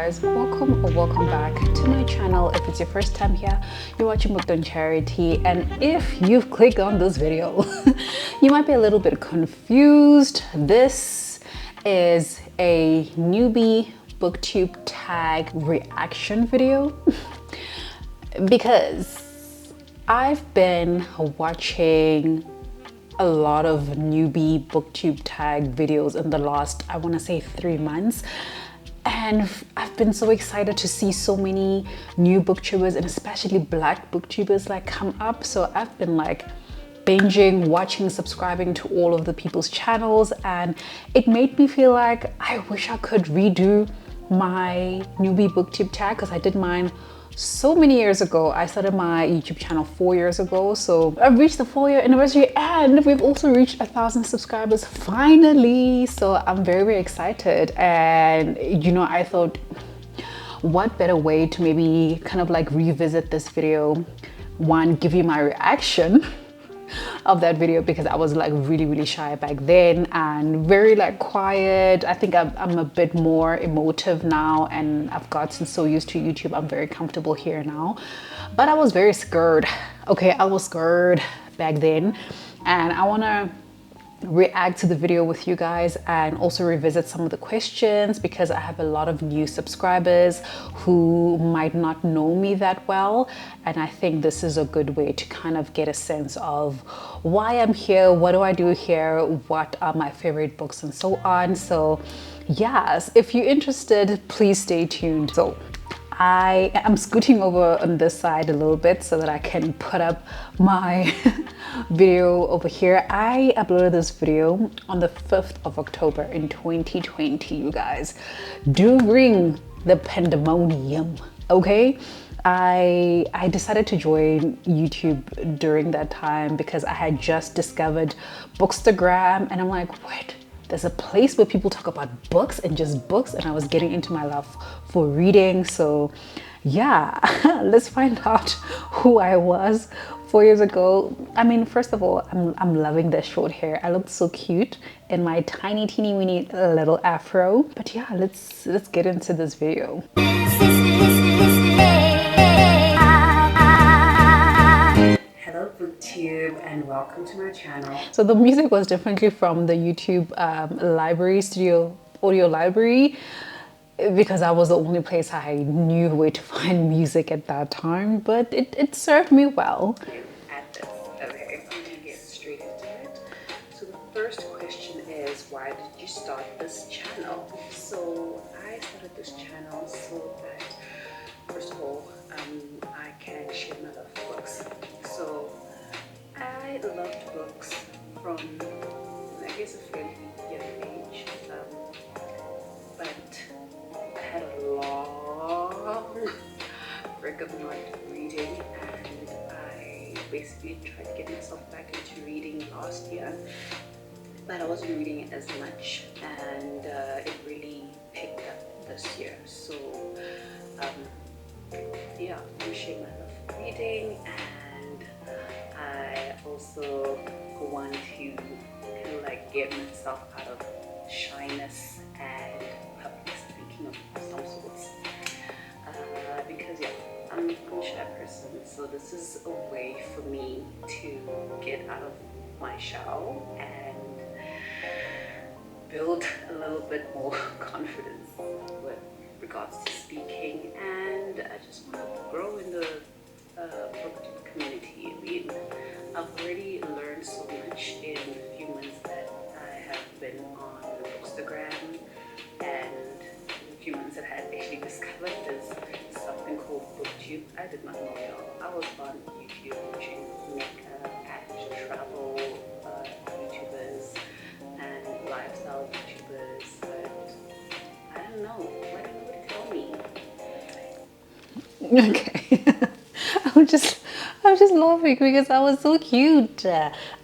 guys, welcome or welcome back to my channel. If it's your first time here, you're watching BookedonCharity, and if you've clicked on this video you might be a little bit confused. This is a newbie Booktube tag reaction video because I've been watching a lot of newbie Booktube tag videos in the last, I want to say 3 months, and I've been so excited to see so many new booktubers and especially black booktubers like come up. So I've been like binging, watching, subscribing to all of the people's channels, and it made me feel like I wish I could redo my newbie Booktube tag because I did mine so many years ago. I started my YouTube channel 4 years ago, so I've reached the 4-year anniversary and we've also reached 1,000 subscribers finally. So I'm very excited, and you know, I thought what better way to maybe kind of like revisit this video, one, give you my reaction of that video, because I was like really shy back then and very like quiet. I think I'm a bit more emotive now, and I've gotten so used to YouTube. I'm very comfortable here now, but I was very scared. Okay, I was scared back then, and I want to react to the video with you guys and also revisit some of the questions because I have a lot of new subscribers who might not know me that well, and I think this is a good way to kind of get a sense of why I'm here, what do I do here, what are my favorite books, and so on. So yes, if you're interested, please stay tuned. So I am scooting over on this side a little bit so that I can put up my video over here. I uploaded this video on the 5th of October in 2020, you guys, during the pandemonium. Okay, I decided to join YouTube during that time because I had just discovered Bookstagram, and I'm like, what? There's a place where people talk about books and just books, and I was getting into my love for reading. So yeah, let's find out who I was 4 years ago. I mean, first of all, I'm loving this short hair. I look so cute in my tiny teeny weeny little afro. But yeah, let's get into this video. Booktube, and welcome to my channel. So the music was definitely from the YouTube library, studio audio library, because that was the only place I knew where to find music at that time, but it served me well. At this, okay, I'm gonna get straight into it. So the first question is, why did you start this channel? So I started this channel so that, first of all, I can share my love for books. So I loved books from, I guess, a fairly young age, but I had a long break of not reading, and I basically tried to get myself back into reading last year, but I wasn't reading as much, and it really picked up this year. So yeah, I'm sharing my love for reading, and I also want to kind of like get myself out of shyness and public speaking of some sorts, because yeah, I'm a shy person, so this is a way for me to get out of my shell and build a little bit more confidence with regards to speaking, and I just want to grow in the Booktube community. I mean, I've already learned so much in the few months that I have been on Instagram, and the few months that I had actually discovered there's something called Booktube. I did not know, y'all. I was on YouTube watching makeup and travel YouTubers and lifestyle YouTubers, but I don't know. Why didn't nobody tell me? Okay. I'm just laughing because I was so cute.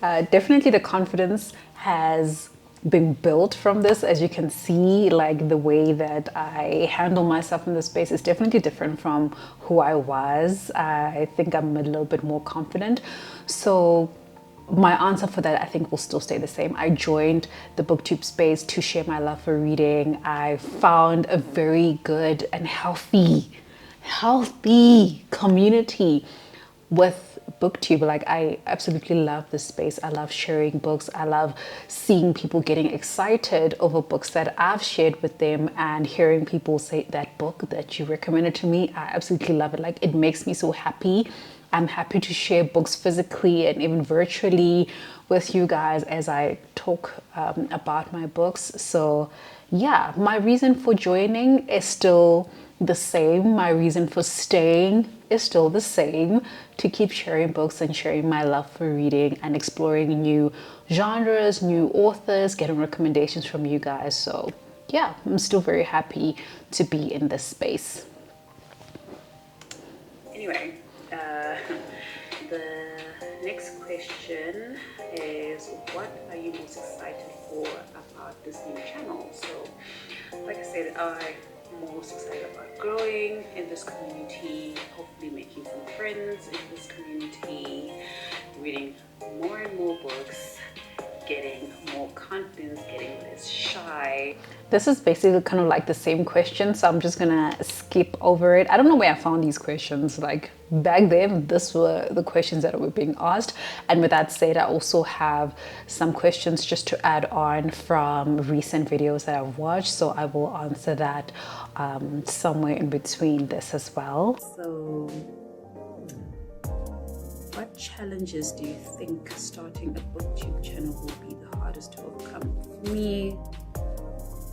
Definitely the confidence has been built from this. As you can see, like the way that I handle myself in this space is definitely different from who I was. I think I'm a little bit more confident. So my answer for that, I think, will still stay the same. I joined the Booktube space to share my love for reading. I found a very good and healthy community with Booktube. Like, I absolutely love this space. I love sharing books. I love seeing people getting excited over books that I've shared with them, and hearing people say, that book that you recommended to me, I absolutely love it. Like, it makes me so happy. I'm happy to share books physically and even virtually with you guys as I talk about my books. So yeah, my reason for joining is still the same. My reason for staying is still the same, to keep sharing books and sharing my love for reading and exploring new genres, new authors, getting recommendations from you guys. So yeah, I'm still very happy to be in this space. Anyway, the next question is, what are you most excited for about this new channel? So like I said, I'm most excited about growing in this community, hopefully making some friends in this community, reading more and more books, getting more confidence, getting less shy. This is basically kind of like the same question, so I'm just gonna skip over it. I don't know where I found these questions. Like, back then, this were the questions that were being asked. And with that said, I also have some questions just to add on from recent videos that I've watched, so I will answer that somewhere in between this as well. So what challenges do you think starting a Booktube channel will be the hardest to overcome? For me,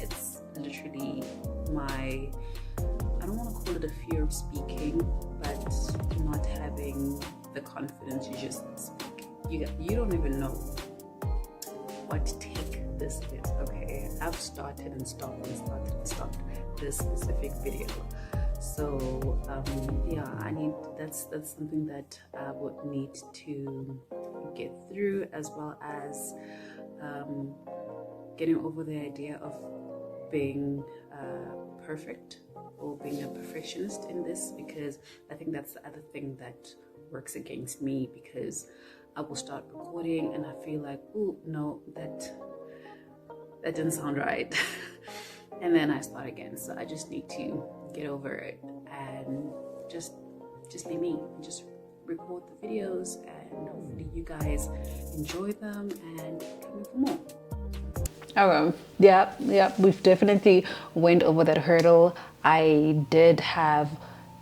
it's literally my, I don't want to call it a fear of speaking, but not having the confidence to just speak. You don't even know what take this is, okay? I've started and stopped and started and stopped this specific video. So yeah, that's something that I would need to get through, as well as getting over the idea of being perfect or being a perfectionist in this, because I think that's the other thing that works against me, because I will start recording and I feel like, oh no, that didn't sound right. And then I start again. So I just need to get over it and just be me, just record the videos, and hopefully you guys enjoy them and come in for more. Okay, yeah, we've definitely went over that hurdle. I did have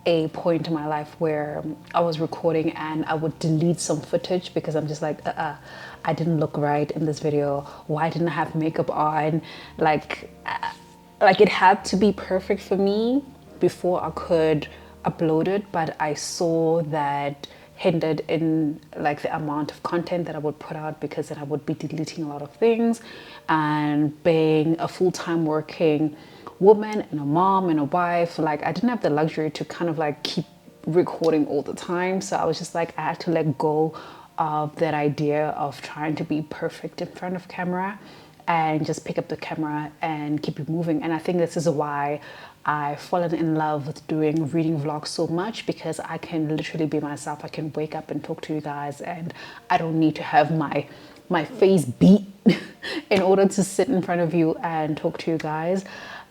a point in my life where I was recording and I would delete some footage because I'm just like, I didn't look right in this video. Why didn't I have makeup on? Like it had to be perfect for me before I could upload it, but I saw that hindered in like the amount of content that I would put out, because then I would be deleting a lot of things. And being a full-time working woman and a mom and a wife, like I didn't have the luxury to kind of like keep recording all the time. So I was just like, I had to let go of that idea of trying to be perfect in front of camera and just pick up the camera and keep it moving. And I think this is why I've fallen in love with doing reading vlogs so much, because I can literally be myself. I can wake up and talk to you guys, and I don't need to have my face beat in order to sit in front of you and talk to you guys.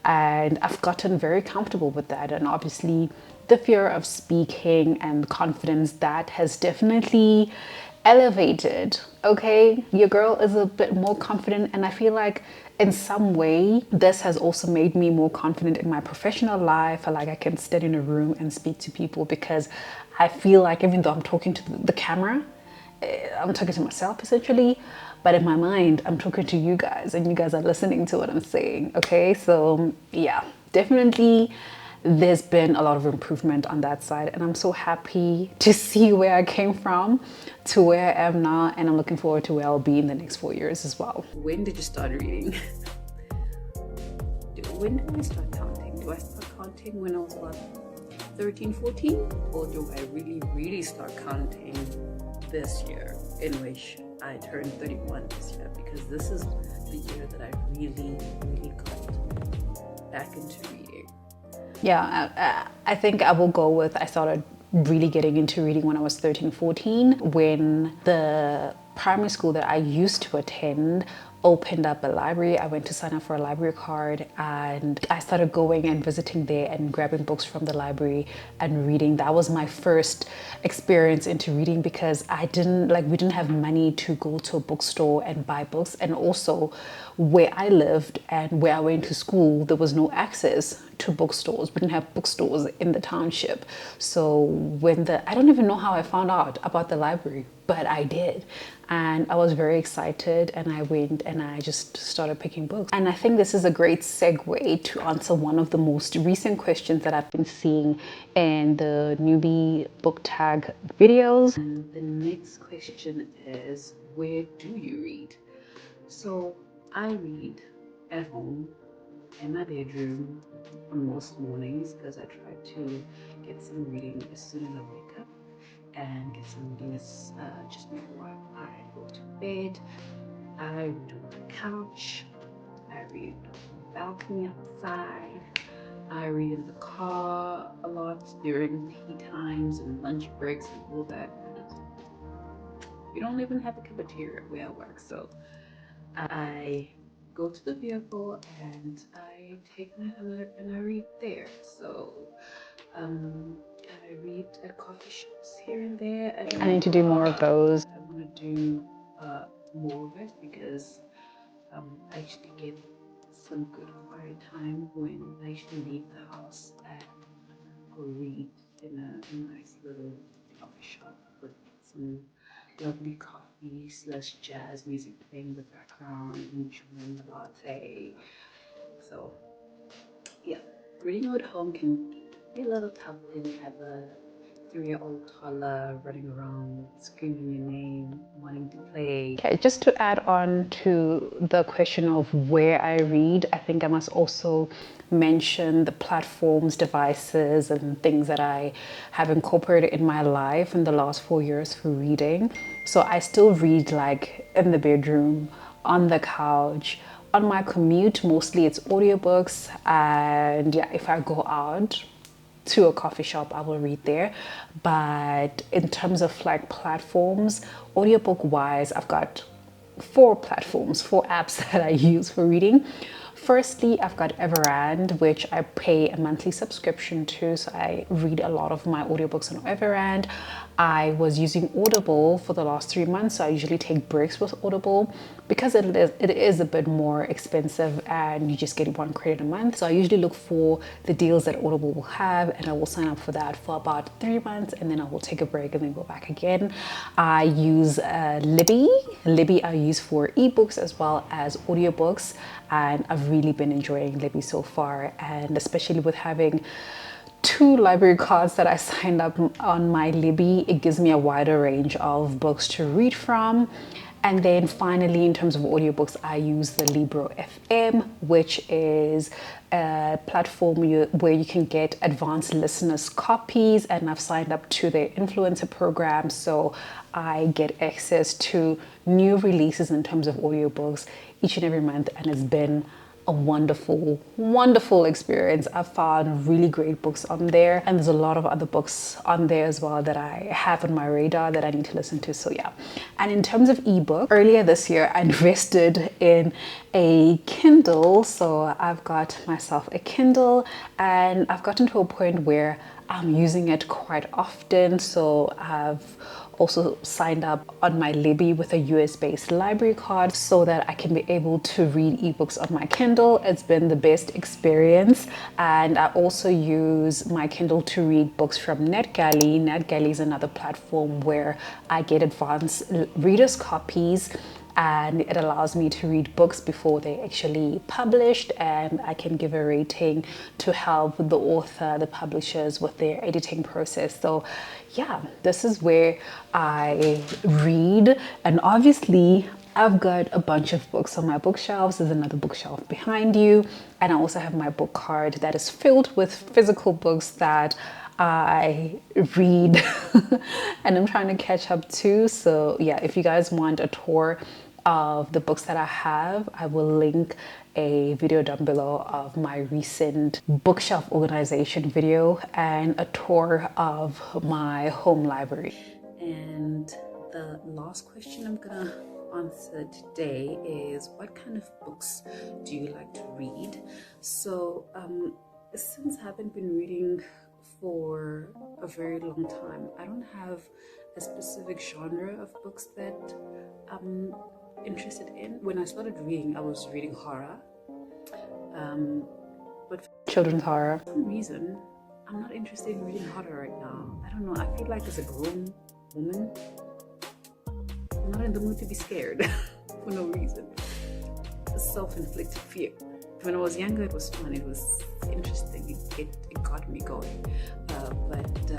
And I've gotten very comfortable with that. And obviously the fear of speaking and confidence, that has definitely elevated. Okay, your girl is a bit more confident, and I feel like in some way this has also made me more confident in my professional life. I can stand in a room and speak to people, because I feel like even though I'm talking to the camera, I'm talking to myself essentially, but in my mind I'm talking to you guys, and you guys are listening to what I'm saying. Okay, so yeah, definitely there's been a lot of improvement on that side, and I'm so happy to see where I came from to where I am now, and I'm looking forward to where I'll be in the next 4 years as well. When did you start reading? When did I start counting? Do I start counting when I was about 13, 14? Or do I really start counting this year, in which I turned 31 this year? Because this is the year that I really got back into reading. Yeah, I think I will go with, I started really getting into reading when I was 13, 14, when the primary school that I used to attend opened up a library. I went to sign up for a library card and I started going and visiting there and grabbing books from the library and reading. That was my first experience into reading because we didn't have money to go to a bookstore and buy books, and also where I lived and where I went to school there was no access to bookstores. We didn't have bookstores in the township. So I don't even know how I found out about the library, but I did. And I was very excited and I went and I just started picking books. And I think this is a great segue to answer one of the most recent questions that I've been seeing in the newbie book tag videos. And the next question is, where do you read? So I read at home in my bedroom on most mornings because I try to get some reading as soon as I wake up and get some reading just before I go to bed. I read on the couch, I read on the balcony outside, I read in the car a lot during tea times and lunch breaks and all that. We don't even have a cafeteria where I work, so I go to the vehicle and I take my tablet and I read there. So I read at coffee shops here and there. I need to do more of those. I want to do more of it because I actually get some good quiet time when I actually leave the house and go read in a nice little coffee shop with some lovely coffee / jazz music playing in the background, enjoying the latte. So yeah, reading at home can be a little tough when you have a 3-year-old toddler running around screaming your name, wanting to play. Okay, just to add on to the question of where I read, I think I must also mention the platforms, devices, and things that I have incorporated in my life in the last 4 years for reading. So I still read like in the bedroom, on the couch, on my commute. Mostly it's audiobooks, and yeah, if I go out to a coffee shop I will read there. But in terms of like platforms, audiobook wise, I've got 4 platforms, 4 apps that I use for reading. Firstly, I've got Everand, which I pay a monthly subscription to, so I read a lot of my audiobooks on Everand. I was using Audible for the last 3 months, so I usually take breaks with Audible because it is a bit more expensive and you just get 1 credit a month. So I usually look for the deals that Audible will have and I will sign up for that for about 3 months and then I will take a break and then go back again. I use Libby. Libby I use for ebooks as well as audiobooks, and I've really been enjoying Libby so far, and especially with having 2 library cards that I signed up on my Libby, it gives me a wider range of books to read from. And then finally, in terms of audiobooks, I use the Libro FM, which is a platform where you can get advanced listeners copies, and I've signed up to their influencer program, so I get access to new releases in terms of audiobooks each and every month, and it's been a wonderful experience. I've found really great books on there, and there's a lot of other books on there as well that I have on my radar that I need to listen to. So yeah. And in terms of ebook, earlier this year I invested in a Kindle, so I've got myself a Kindle and I've gotten to a point where I'm using it quite often. So I've also signed up on my Libby with a US-based library card so that I can be able to read ebooks on my Kindle. It's been the best experience. And I also use my Kindle to read books from NetGalley. NetGalley is another platform where I get advanced readers copies, and it allows me to read books before they actually published, and I can give a rating to help the author, the publishers with their editing process. So yeah, this is where I read. And obviously I've got a bunch of books on my bookshelves. There's another bookshelf behind you, and I also have my book card that is filled with physical books that I read and I'm trying to catch up to. So yeah, if you guys want a tour of the books that I have, I will link a video down below of my recent bookshelf organization video and a tour of my home library. And the last question I'm gonna answer today is, what kind of books do you like to read? So since I haven't been reading for a very long time, I don't have a specific genre of books that I'm interested in. When I started reading, I was reading horror, but Children's horror. for some reason I'm not interested in reading horror right now. I don't know, I feel like as a grown woman I'm not in the mood to be scared for no reason. Self-inflicted fear. When I was younger it was fun, it was interesting, it got me going, but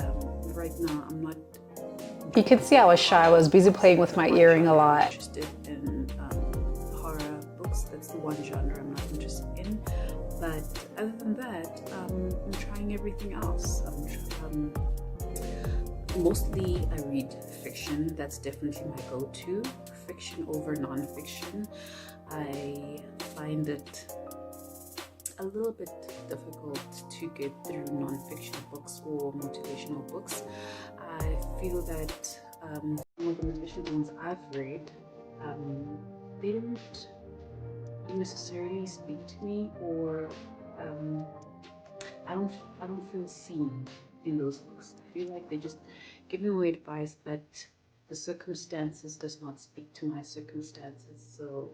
right now I'm not. You can see I was shy. I was busy playing with my earring a lot. Interested in horror books. That's the one genre I'm not interested in. But other than that, I'm trying everything else. Mostly I read fiction. That's definitely my go-to. Fiction over non-fiction. I find it a little bit difficult to get through non-fiction books or motivational books. I feel that some of the motivational ones I've read, they don't necessarily speak to me, or I don't feel seen in those books. I feel like they just give me away advice, but the circumstances does not speak to my circumstances. So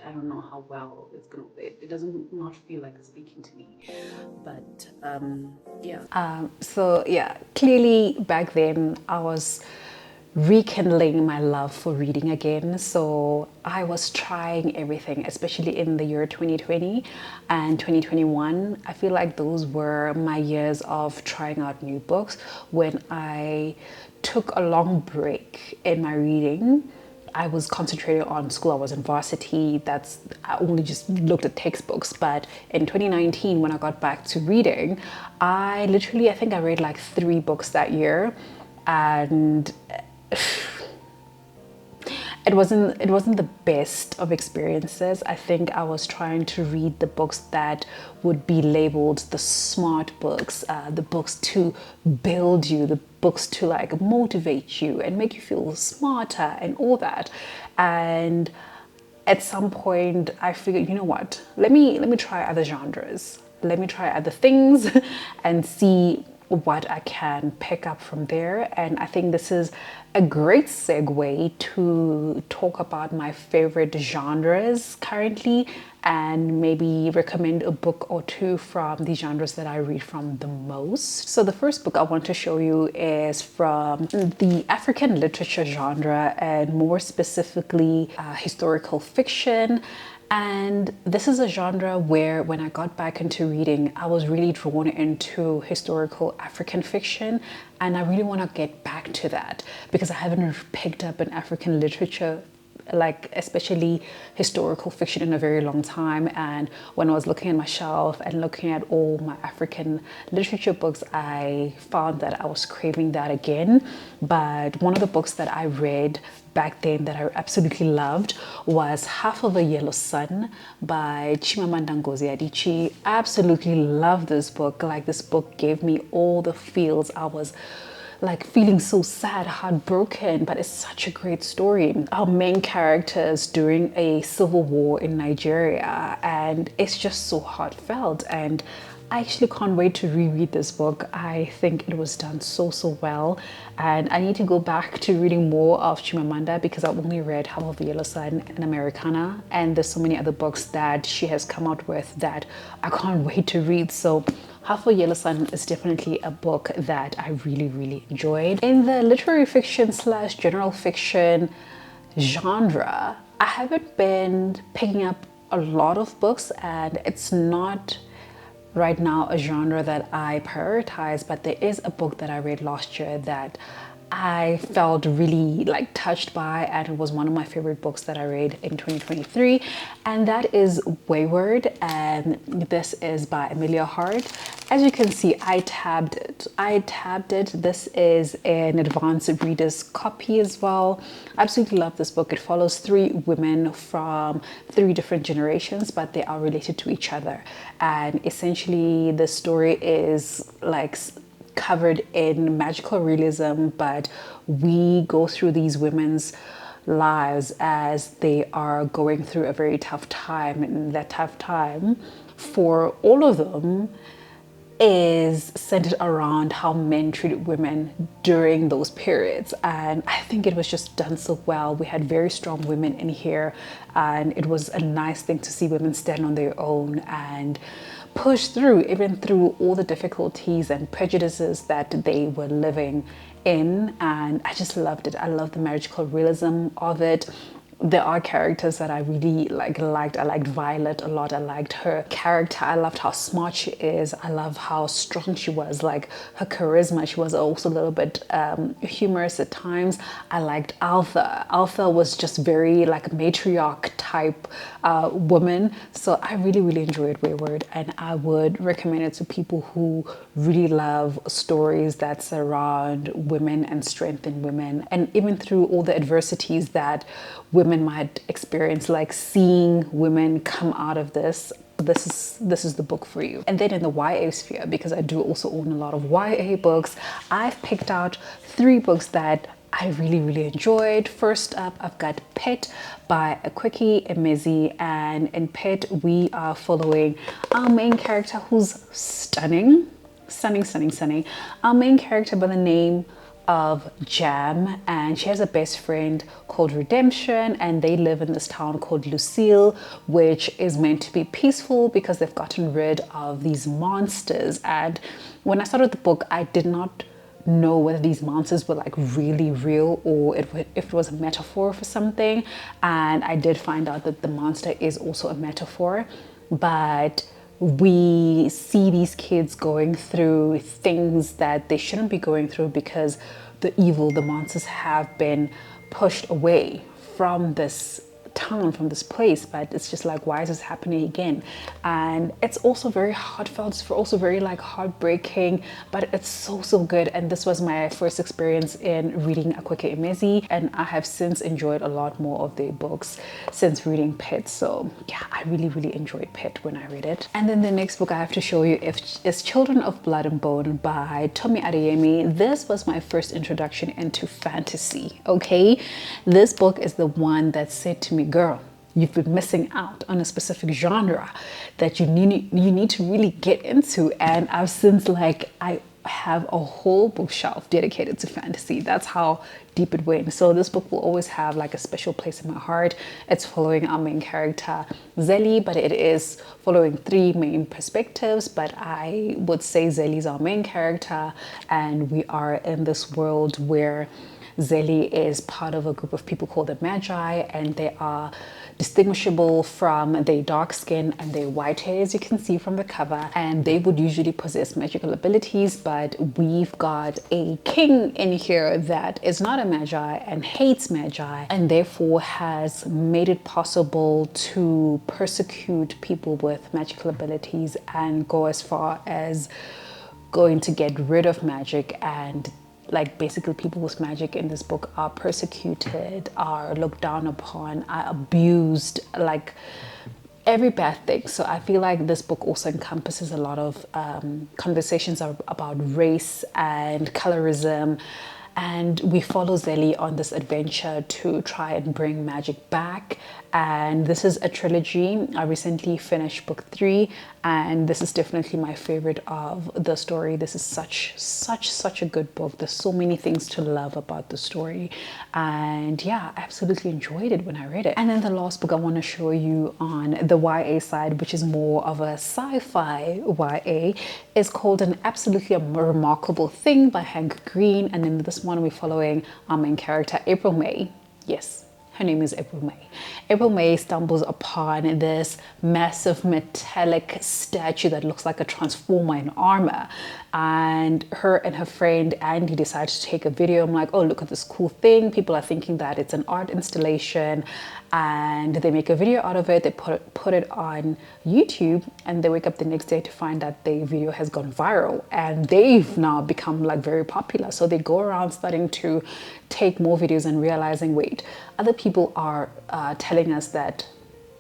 I don't know how well it's gonna. It doesn't not feel like it's speaking to me. But yeah. So yeah, clearly back then I was rekindling my love for reading again. So I was trying everything, especially in the year 2020 and 2021. I feel like those were my years of trying out new books. When I took a long break in my reading, I was concentrating on school. I was in varsity. I only just looked at textbooks. But in 2019, when I got back to reading, I think I read like 3 books that year, and it wasn't the best of experiences. I think I was trying to read the books that would be labeled the smart books, the books to build you, the books to like motivate you and make you feel smarter and all that. And at some point I figured, you know what, let me try other genres, let me try other things and see what I can pick up from there. And I think this is a great segue to talk about my favorite genres currently, and maybe recommend a book or two from the genres that I read from the most. So the first book I want to show you is from the African literature genre, and more specifically historical fiction. And this is a genre where, when I got back into reading, I was really drawn into historical African fiction, and I really want to get back to that because I haven't picked up an African literature, like especially historical fiction, in a very long time. And when I was looking at my shelf and looking at all my African literature books, I found that I was craving that again. But one of the books that I read back then that I absolutely loved was Half of a Yellow Sun by Chimamanda Ngozi Adichie. Absolutely love this book. Like, this book gave me all the feels. I was like feeling so sad, heartbroken, but it's such a great story. Our main characters during a civil war in Nigeria, and it's just so heartfelt. And I actually can't wait to reread this book. I think it was done so well, and I need to go back to reading more of Chimamanda because I've only read Half of a Yellow Sun and Americana, and there's so many other books that she has come out with that I can't wait to read. So Half a Yellow Sun is definitely a book that I really enjoyed. In the literary fiction / general fiction genre, I haven't been picking up a lot of books, and it's not right now a genre that I prioritize, but there is a book that I read last year that I felt really like touched by, and it was one of my favorite books that I read in 2023, and that is Wayward, and this is by Amelia Hart. As you can see, I tabbed it. This is an advanced reader's copy as well. I absolutely love this book. It follows 3 women from 3 different generations, but they are related to each other, and essentially the story is like covered in magical realism, but we go through these women's lives as they are going through a very tough time, and that tough time for all of them is centered around how men treated women during those periods. And I think it was just done so well. We had very strong women in here, and it was a nice thing to see women stand on their own and push through, even through all the difficulties and prejudices that they were living in. And I just loved it. I love the magical realism of it. There are characters that I really liked. I liked Violet a lot. I liked her character. I loved how smart she is. I love how strong she was, like her charisma. She was also a little bit humorous at times. I liked Alpha. Alpha was just very like a matriarch type woman. So I really enjoyed Wayward, and I would recommend it to people who really love stories that surround women and strengthen women, and even through all the adversities that women might experience, like seeing women come out of this. This is the book for you. And then in the YA sphere, because I do also own a lot of YA books, I've picked out 3 books that I really enjoyed. First up, I've got Pet by Akwaeke Emezi, and in Pet we are following our main character, who's stunning. Our main character by the name of Jam, and she has a best friend called Redemption, and they live in this town called Lucille, which is meant to be peaceful because they've gotten rid of these monsters. And when I started the book, I did not know whether these monsters were like really real or if it was a metaphor for something. And I did find out that the monster is also a metaphor, but we see these kids going through things that they shouldn't be going through because the monsters have been pushed away from this town, from this place. But it's just like, why is this happening again? And it's also very heartfelt. It's also very like heartbreaking, but it's so good. And this was my first experience in reading Akwaeke Emezi, and I have since enjoyed a lot more of their books since reading Pet. So yeah, I really enjoyed Pet when I read it. And then the next book I have to show you is Children of Blood and Bone by Tomi Adeyemi. This was my first introduction into fantasy. Okay, this book is the one that said to me, girl, you've been missing out on a specific genre that you need to really get into. And I've since I have a whole bookshelf dedicated to fantasy. That's how deep it went. So this book will always have like a special place in my heart. It's following our main character Zeli, but it is following 3 main perspectives. But I would say Zeli's our main character, and we are in this world where Zeli is part of a group of people called the Magi, and they are distinguishable from their dark skin and their white hair, as you can see from the cover, and they would usually possess magical abilities. But we've got a king in here that is not a Magi and hates Magi, and therefore has made it possible to persecute people with magical abilities and go as far as going to get rid of magic. And like basically people with magic in this book are persecuted, are looked down upon, are abused, like every bad thing. So I feel like this book also encompasses a lot of conversations about race and colorism. And we follow Zeli on this adventure to try and bring magic back. And this is a trilogy. I recently finished book 3, and this is definitely my favorite of the story. This is such a good book. There's so many things to love about the story, and yeah, I absolutely enjoyed it when I read it. And then the last book I want to show you on the YA side, which is more of a sci-fi YA, is called An Absolutely Remarkable Thing by Hank Green. And then this one we're following our main character, April May. Yes, her name is April May. April May stumbles upon this massive metallic statue that looks like a transformer in armor. And her and her friend Andy decide to take a video. I'm like, oh, look at this cool thing. People are thinking that it's an art installation, and they make a video out of it. They put it on YouTube, and they wake up the next day to find that the video has gone viral, and they've now become like very popular. So they go around starting to take more videos and realizing, wait, other people are telling us that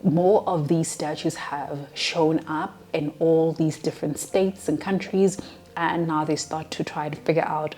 more of these statues have shown up in all these different states and countries, and now they start to try to figure out,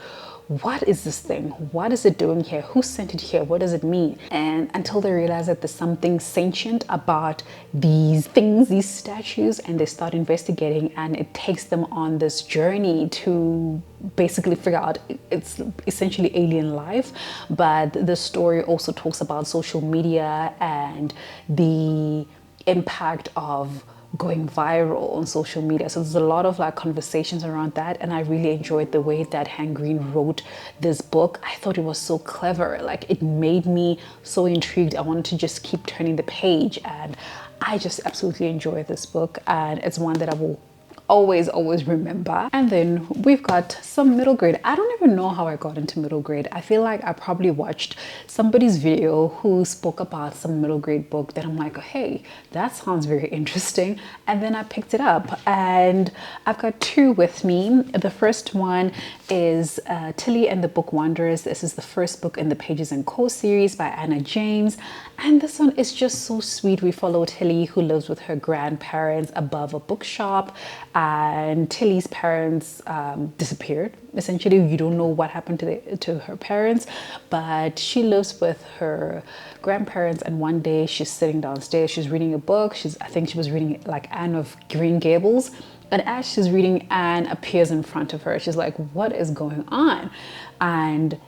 what is this thing? What is it doing here? Who sent it here? What does it mean? And until they realize that there's something sentient about these things, these statues, and they start investigating, and it takes them on this journey to basically figure out it's essentially alien life. But the story also talks about social media and the impact of going viral on social media. So there's a lot of like conversations around that, and I really enjoyed the way that Han Green wrote this book. I thought it was so clever. Like, it made me so intrigued. I wanted to just keep turning the page, and I just absolutely enjoy this book, and it's one that I will always remember. And then we've got some middle grade. I don't even know how I got into middle grade. I feel like I probably watched somebody's video who spoke about some middle grade book that I'm like, hey, that sounds very interesting, and then I picked it up, and I've got two with me. The first one is Tilly and the Book Wanderers. This is the first book in the Pages and Co series by Anna James, and this one is just so sweet. We follow Tilly, who lives with her grandparents above a bookshop, and Tilly's parents disappeared. Essentially, you don't know what happened to her parents, but she lives with her grandparents, and one day she's sitting downstairs, she's reading a book. I think she was reading like Anne of Green Gables, and as she's reading, Anne appears in front of her. She's like, what is going on? And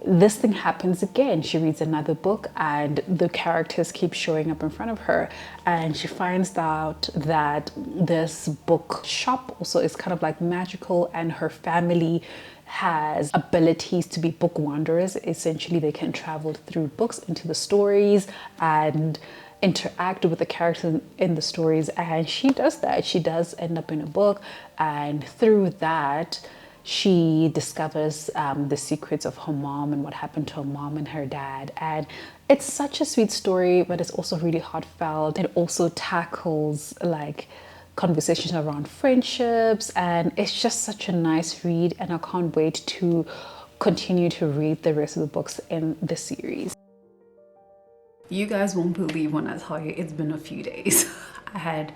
this thing happens again. She reads another book, and the characters keep showing up in front of her, and she finds out that this book shop also is kind of like magical, and her family has abilities to be book wanderers. Essentially, they can travel through books into the stories and interact with the characters in the stories, and she does that. She does end up in a book, and through that she discovers the secrets of her mom and what happened to her mom and her dad. And it's such a sweet story, but it's also really heartfelt. It also tackles like conversations around friendships, and it's just such a nice read, and I can't wait to continue to read the rest of the books in the series. You guys won't believe when I tell you it's been a few days. I had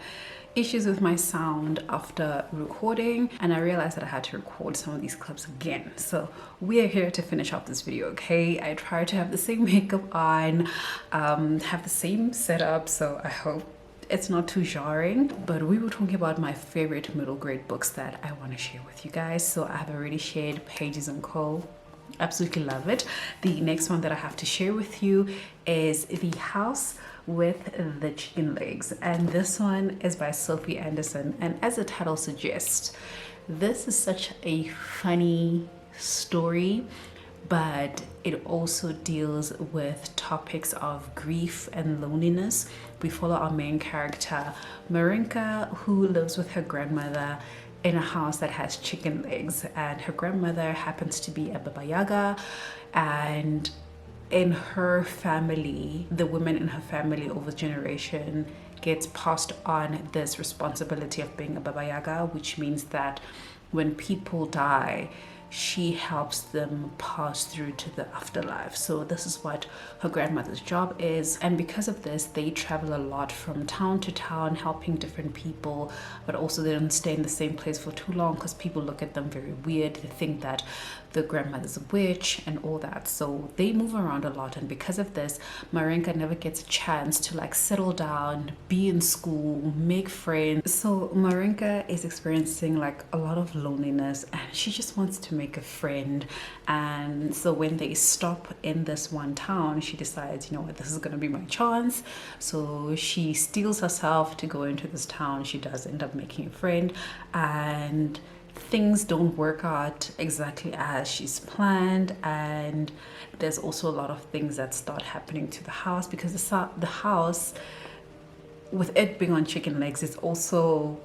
issues with my sound after recording, and I realized that I had to record some of these clips again. So we are here to finish up this video, okay? I tried to have the same makeup on, have the same setup, so I hope it's not too jarring. But we were talking about my favorite middle grade books that I want to share with you guys. So I have already shared Pages and Co. Absolutely love it. The next one that I have to share with you is The House with the Chicken Legs, and this one is by Sophie Anderson. And as the title suggests, this is such a funny story, but it also deals with topics of grief and loneliness. We follow our main character Marinka, who lives with her grandmother in a house that has chicken legs, and her grandmother happens to be a Baba Yaga, and in her family, the women in her family over generation gets passed on this responsibility of being a Baba Yaga, which means that when people die, she helps them pass through to the afterlife. So this is what her grandmother's job is, and because of this they travel a lot from town to town helping different people, but also they don't stay in the same place for too long because people look at them very weird. They think that the grandmother's a witch and all that, so they move around a lot. And because of this, Marinka never gets a chance to like settle down, be in school, make friends. So Marinka is experiencing like a lot of loneliness, and she just wants to make a friend. And so when they stop in this one town, she decides, you know what, this is gonna be my chance. So she steals herself to go into this town. She does end up making a friend, and things don't work out exactly as she's planned, and there's also a lot of things that start happening to the house, because the house, with it being on chicken legs, is also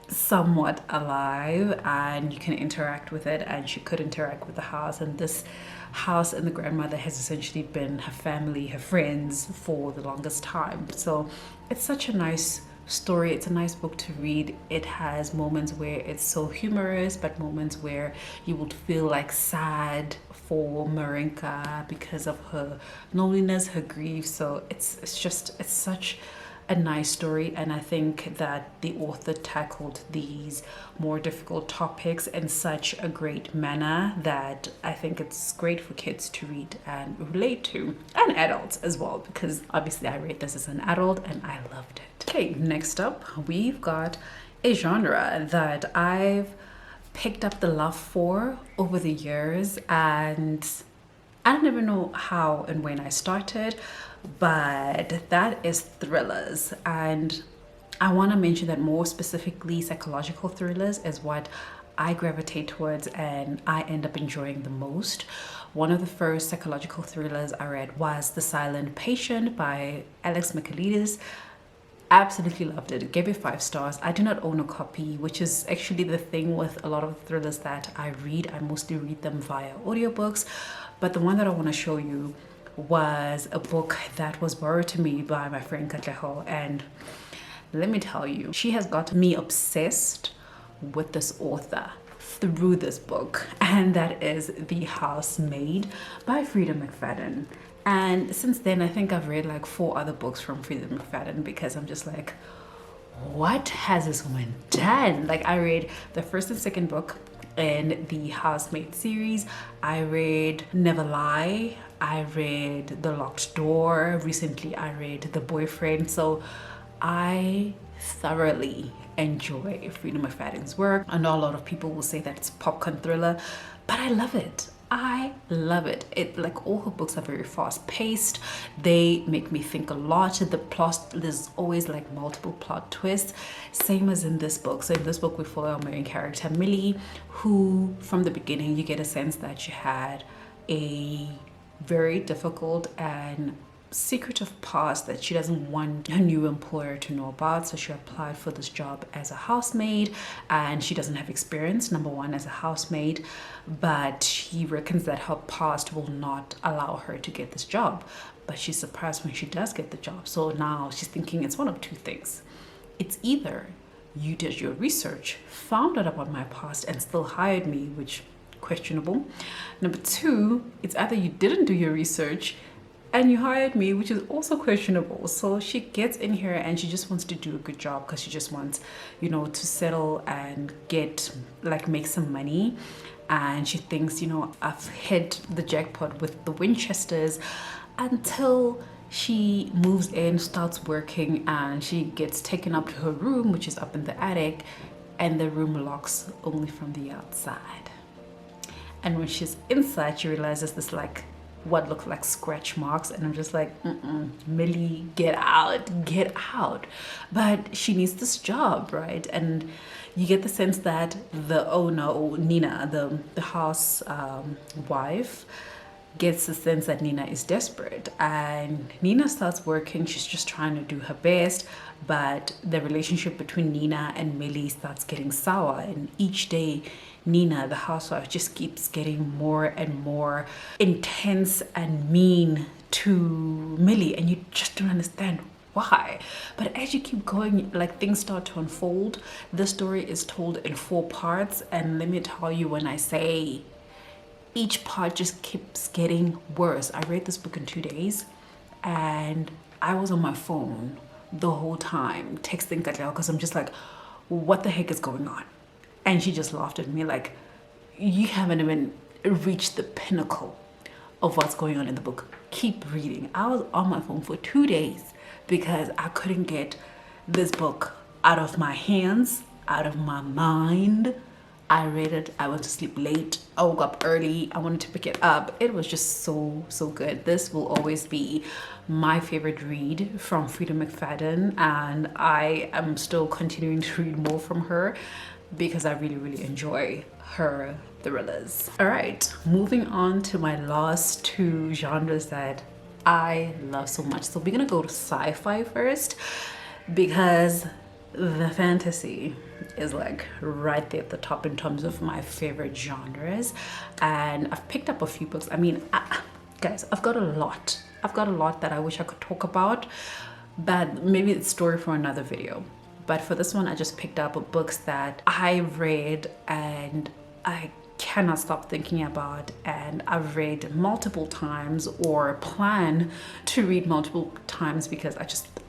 somewhat alive, and you can interact with it, and she could interact with the house. And this house and the grandmother has essentially been her family, her friends for the longest time. So it's such a nice story. It's a nice book to read. It has moments where it's so humorous, but moments where you would feel like sad for Marinka because of her loneliness, her grief. So it's such a nice story, and I think that the author tackled these more difficult topics in such a great manner that I think it's great for kids to read and relate to, and adults as well, because obviously I read this as an adult and I loved it. Okay, next up we've got a genre that I've picked up the love for over the years, and I don't even know how and when I started, but that is thrillers. And I want to mention that more specifically, psychological thrillers is what I gravitate towards and I end up enjoying the most. One of the first psychological thrillers I read was The Silent Patient by Alex Michaelides. Absolutely loved it. Gave it 5 stars. I do not own a copy, which is actually the thing with a lot of thrillers that I read. I mostly read them via audiobooks, but the one that I want to show you was a book that was borrowed to me by my friend Kaale, and let me tell you, she has got me obsessed with this author through this book, and that is The Housemaid by Freida McFadden. And since then, I think I've read like 4 other books from Freida McFadden, because I'm just like, what has this woman done? Like, I read the first and second book in the Housemaid series. I read Never Lie. I read The Locked Door. Recently, I read The Boyfriend. So I thoroughly enjoy Freida McFadden's work. I know a lot of people will say that it's popcorn thriller, but I love it. I love it. It, like, all her books are very fast paced. They make me think a lot. The plot, there's always like multiple plot twists, same as in this book. So in this book we follow our main character Millie, who from the beginning you get a sense that she had a very difficult and secretive past that she doesn't want her new employer to know about. So she applied for this job as a housemaid, and she doesn't have experience, number one, as a housemaid, but she reckons that her past will not allow her to get this job. But she's surprised when she does get the job. So now she's thinking it's one of 2 things. It's either you did your research, found out about my past, and still hired me, which questionable. Number 2, it's either you didn't do your research and you hired me, which is also questionable. So she gets in here and she just wants to do a good job, because she just wants, you know, to settle and get, like, make some money. And she thinks, you know, I've hit the jackpot with the Winchesters, until she moves in, starts working, and she gets taken up to her room, which is up in the attic, and the room locks only from the outside. And when she's inside, she realizes this, like, what looked like scratch marks, and I'm just like, Millie, get out. But she needs this job, right? And you get the sense that the owner, or Nina, the house wife, gets the sense that Nina is desperate, and Nina starts working. She's just trying to do her best, but the relationship between Nina and Millie starts getting sour, and each day Nina, the housewife, just keeps getting more and more intense and mean to Millie, and you just don't understand why. But as you keep going, like, things start to unfold. The story is told in 4 parts, and let me tell you, when I say each part just keeps getting worse. I read this book in 2 days, and I was on my phone the whole time texting Kaale, because I'm just like, what the heck is going on? And she just laughed at me like, you haven't even reached the pinnacle of what's going on in the book. Keep reading. I was on my phone for 2 days because I couldn't get this book out of my hands, out of my mind. I read it. I went to sleep late. I woke up early. I wanted to pick it up. It was just so good. This will always be my favorite read from Freida McFadden, and I am still continuing to read more from her because I really enjoy her thrillers. All right, moving on to my last 2 genres that I love so much. So we're gonna go to sci-fi first, because the fantasy is like right there at the top in terms of my favorite genres. And I've picked up a few books. I mean, guys, I've got a lot that I wish I could talk about, but maybe it's a story for another video. But for this one, I just picked up books that I read and I cannot stop thinking about, and I've read multiple times or plan to read multiple times because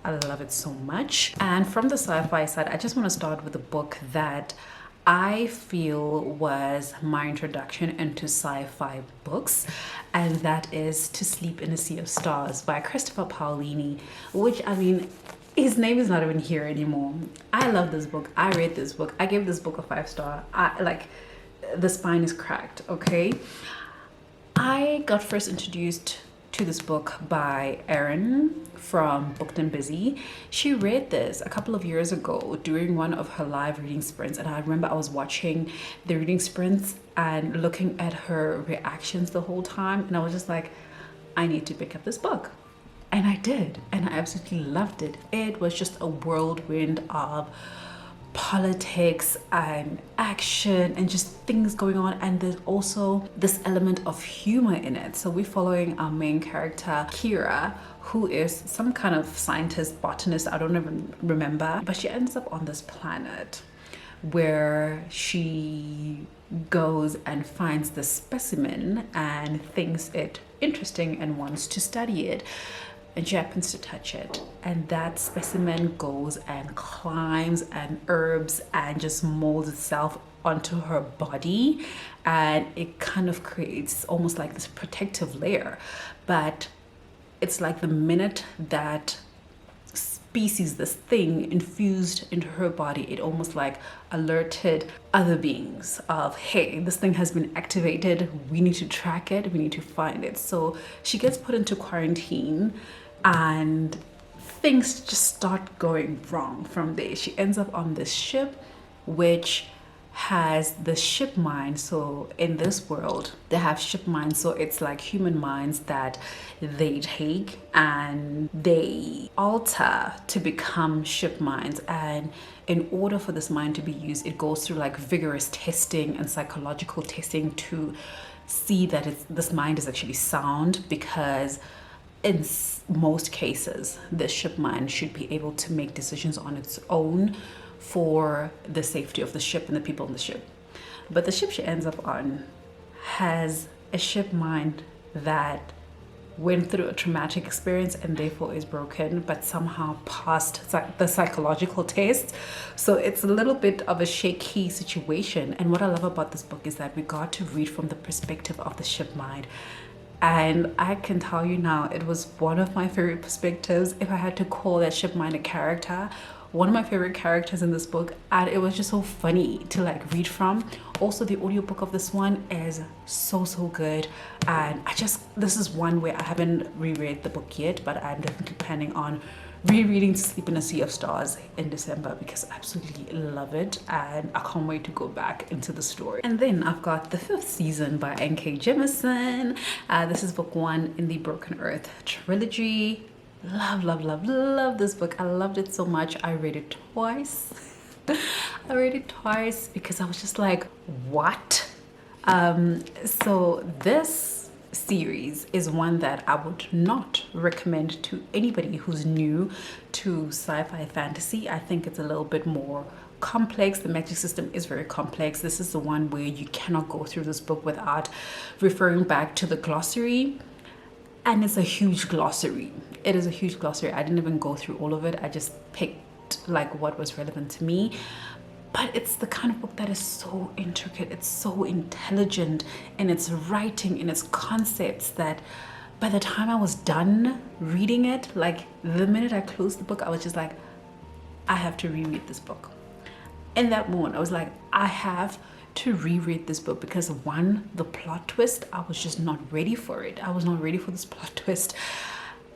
I love it so much. And from the sci-fi side, I just want to start with a book that I feel was my introduction into sci-fi books, and that is To Sleep in a Sea of Stars by Christopher Paolini, which, I mean, his name is not even here anymore. I love this book. I read this book. I gave this book a 5-star. The spine is cracked, okay? I got first introduced to this book by Erin from Booked and Busy. She read this a couple of years ago during one of her live reading sprints, and I remember I was watching the reading sprints and looking at her reactions the whole time, and I was just like, I need to pick up this book. And I did, and I absolutely loved it. It was just a whirlwind of politics and action and just things going on, and there's also this element of humor in it. So we're following our main character Kira, who is some kind of scientist, botanist, I don't even remember, but she ends up on this planet where she goes and finds the specimen and thinks it interesting and wants to study it. And she happens to touch it, and that specimen goes and climbs and herbs and just molds itself onto her body, and it kind of creates almost like this protective layer. But it's like the minute that species, this thing infused into her body, it almost like alerted other beings of, hey, this thing has been activated, we need to track it, we need to find it. So she gets put into quarantine, and things just start going wrong from there. She ends up on this ship, which has the ship mind. So in this world, they have ship minds. So it's like human minds that they take and they alter to become ship minds. And in order for this mind to be used, it goes through like vigorous testing and psychological testing to see that this mind is actually sound, because in most cases, the ship mind should be able to make decisions on its own for the safety of the ship and the people on the ship. But the ship she ends up on has a ship mind that went through a traumatic experience and therefore is broken, but somehow passed the psychological test. So it's a little bit of a shaky situation. And what I love about this book is that we got to read from the perspective of the ship mind. And I can tell you now, it was one of my favorite perspectives. If I had to call that ship mind a character, one of my favorite characters in this book, and it was just so funny to like read from. Also, the audiobook of this one is so good, and this is one where I haven't reread the book yet, but I'm definitely planning on rereading To Sleep in a Sea of Stars in December because I absolutely love it, and I can't wait to go back into the story. And then I've got The Fifth Season by N.K. Jemisin. This is book 1 in the Broken Earth trilogy. Love this book. I loved it so much. I read it twice. I read it twice because I was just like, what? So this series is one that I would not recommend to anybody who's new to sci-fi fantasy. I think it's a little bit more complex. The magic system is very complex. This is the one where you cannot go through this book without referring back to the glossary. And it's a huge glossary. It is a huge glossary. I didn't even go through all of it. I just picked like what was relevant to me. But it's the kind of book that is so intricate. It's so intelligent in its writing, in its concepts, that by the time I was done reading it, like the minute I closed the book, I was just like, I have to reread this book. In that moment, I was like, I have to reread this book because one, the plot twist, I was just not ready for it. I was not ready for this plot twist.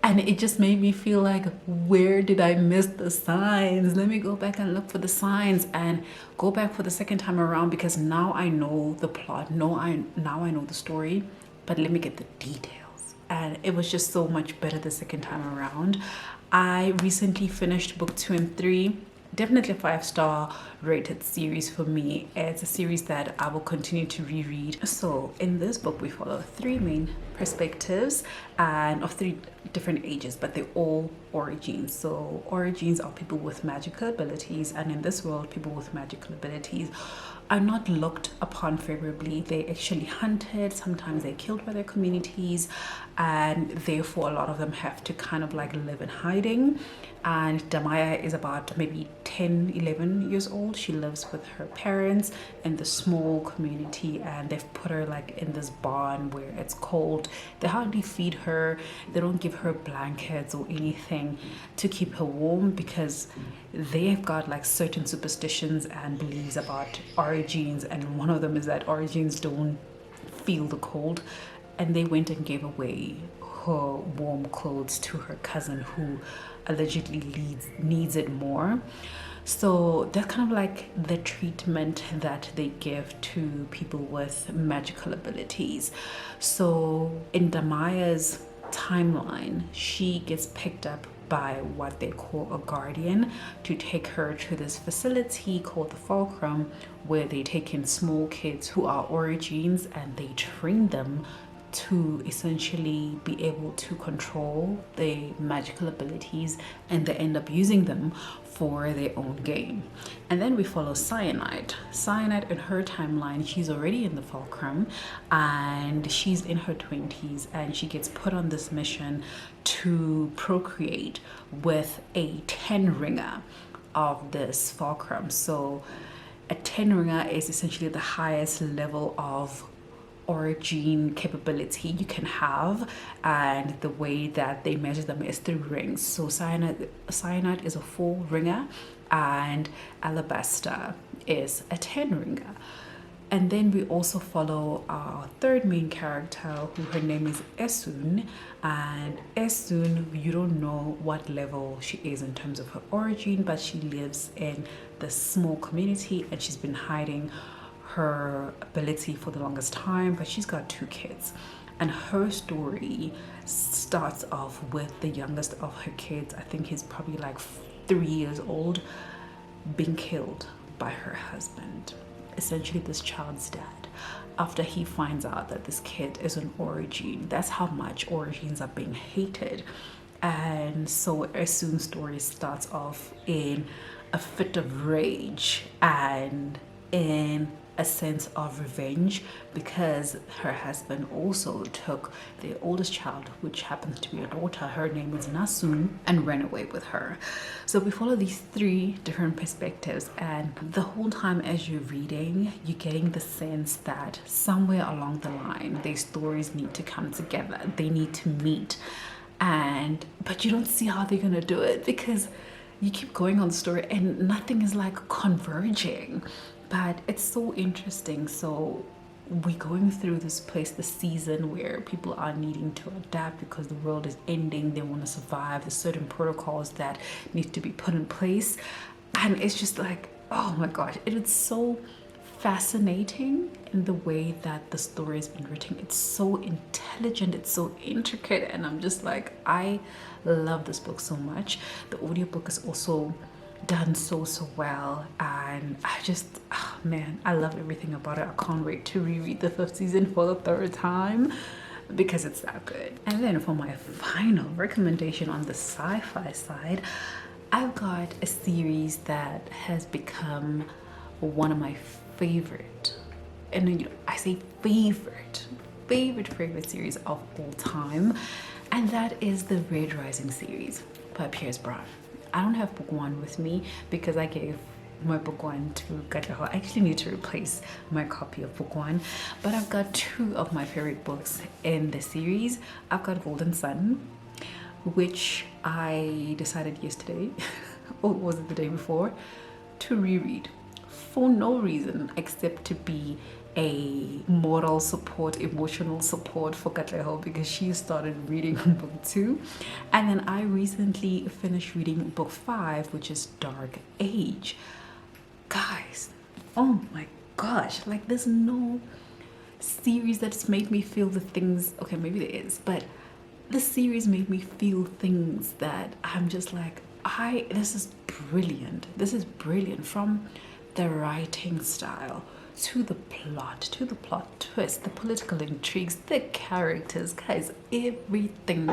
And it just made me feel like, where did I miss the signs? Let me go back and look for the signs and go back for the second time around, because now I know the plot. Now I know the story, but let me get the details. And it was just so much better the second time around. I recently finished book 2 and 3. Definitely a 5-star rated series for me. It's a series that I will continue to reread. So in this book, we follow 3 main perspectives and of 3 different ages, but they're all origins. So origins are people with magical abilities, and in this world, people with magical abilities are not looked upon favorably. They actually hunted, sometimes they're killed by their communities, and therefore a lot of them have to kind of like live in hiding. And Damaya is about maybe 10-11 years old. She lives with her parents in the small community, and they've put her like in this barn where it's cold. They hardly feed her, they don't give her blankets or anything to keep her warm, because they've got like certain superstitions and beliefs about origins, and one of them is that origins don't feel the cold. And they went and gave away her warm clothes to her cousin, who allegedly needs it more. So that's kind of like the treatment that they give to people with magical abilities. So in Damaya's timeline, she gets picked up by what they call a guardian to take her to this facility called the Fulcrum, where they take in small kids who are origins and they train them to essentially be able to control their magical abilities, and they end up using them for their own gain. And then we follow Cyanide. Cyanide, in her timeline, she's already in the Fulcrum and she's in her 20s, and she gets put on this mission to procreate with a 10 ringer of this Fulcrum. So a 10 ringer is essentially the highest level of origin capability you can have, and the way that they measure them is through rings. So cyanide is a 4 ringer and alabaster is a 10 ringer. And then we also follow our third main character, who her name is Esun. And Esun, you don't know what level she is in terms of her origin, but she lives in this small community and she's been hiding her ability for the longest time, but she's got 2 kids. And her story starts off with the youngest of her kids, I think he's probably like 3 years old, being killed by her husband, essentially this child's dad, after he finds out that this kid is an origin. That's how much origins are being hated. And so Esun's story starts off in a fit of rage and in a sense of revenge, because her husband also took their oldest child, which happens to be a daughter, her name is Nasun, and ran away with her. So we follow these 3 different perspectives, and the whole time as you're reading, you're getting the sense that somewhere along the line their stories need to come together, they need to meet, but you don't see how they're gonna do it, because you keep going on the story and nothing is like converging. But it's so interesting. So we're going through this season where people are needing to adapt because the world is ending, they want to survive, there's certain protocols that need to be put in place, and it's just like, oh my gosh, it is so fascinating in the way that the story has been written. It's so intelligent, it's so intricate, and I'm just like, I love this book so much. The audiobook is also done so well, and I just, oh man, I love everything about it. I can't wait to reread the 5th season for the 3rd time because it's that good. And then for my final recommendation on the sci-fi side, I've got a series that has become one of my favorite, and I say favorite series of all time, and that is the Red Rising series by Pierce Brown. I don't have book 1 with me because I gave my book 1 to Kaale. I actually need to replace my copy of book 1, but I've got 2 of my favorite books in the series. I've got Golden Sun, which I decided yesterday, or was it the day before, to reread for no reason except to be a moral support, emotional support for Kaale, because she started reading book 2, and then I recently finished reading book 5, which is Dark Age. Guys, oh my gosh, like there's no series that's made me feel the things, okay, maybe there is, but the series made me feel things that I'm just like, this is brilliant. This is brilliant, from the writing style to the plot twist, the political intrigues, the characters, guys, everything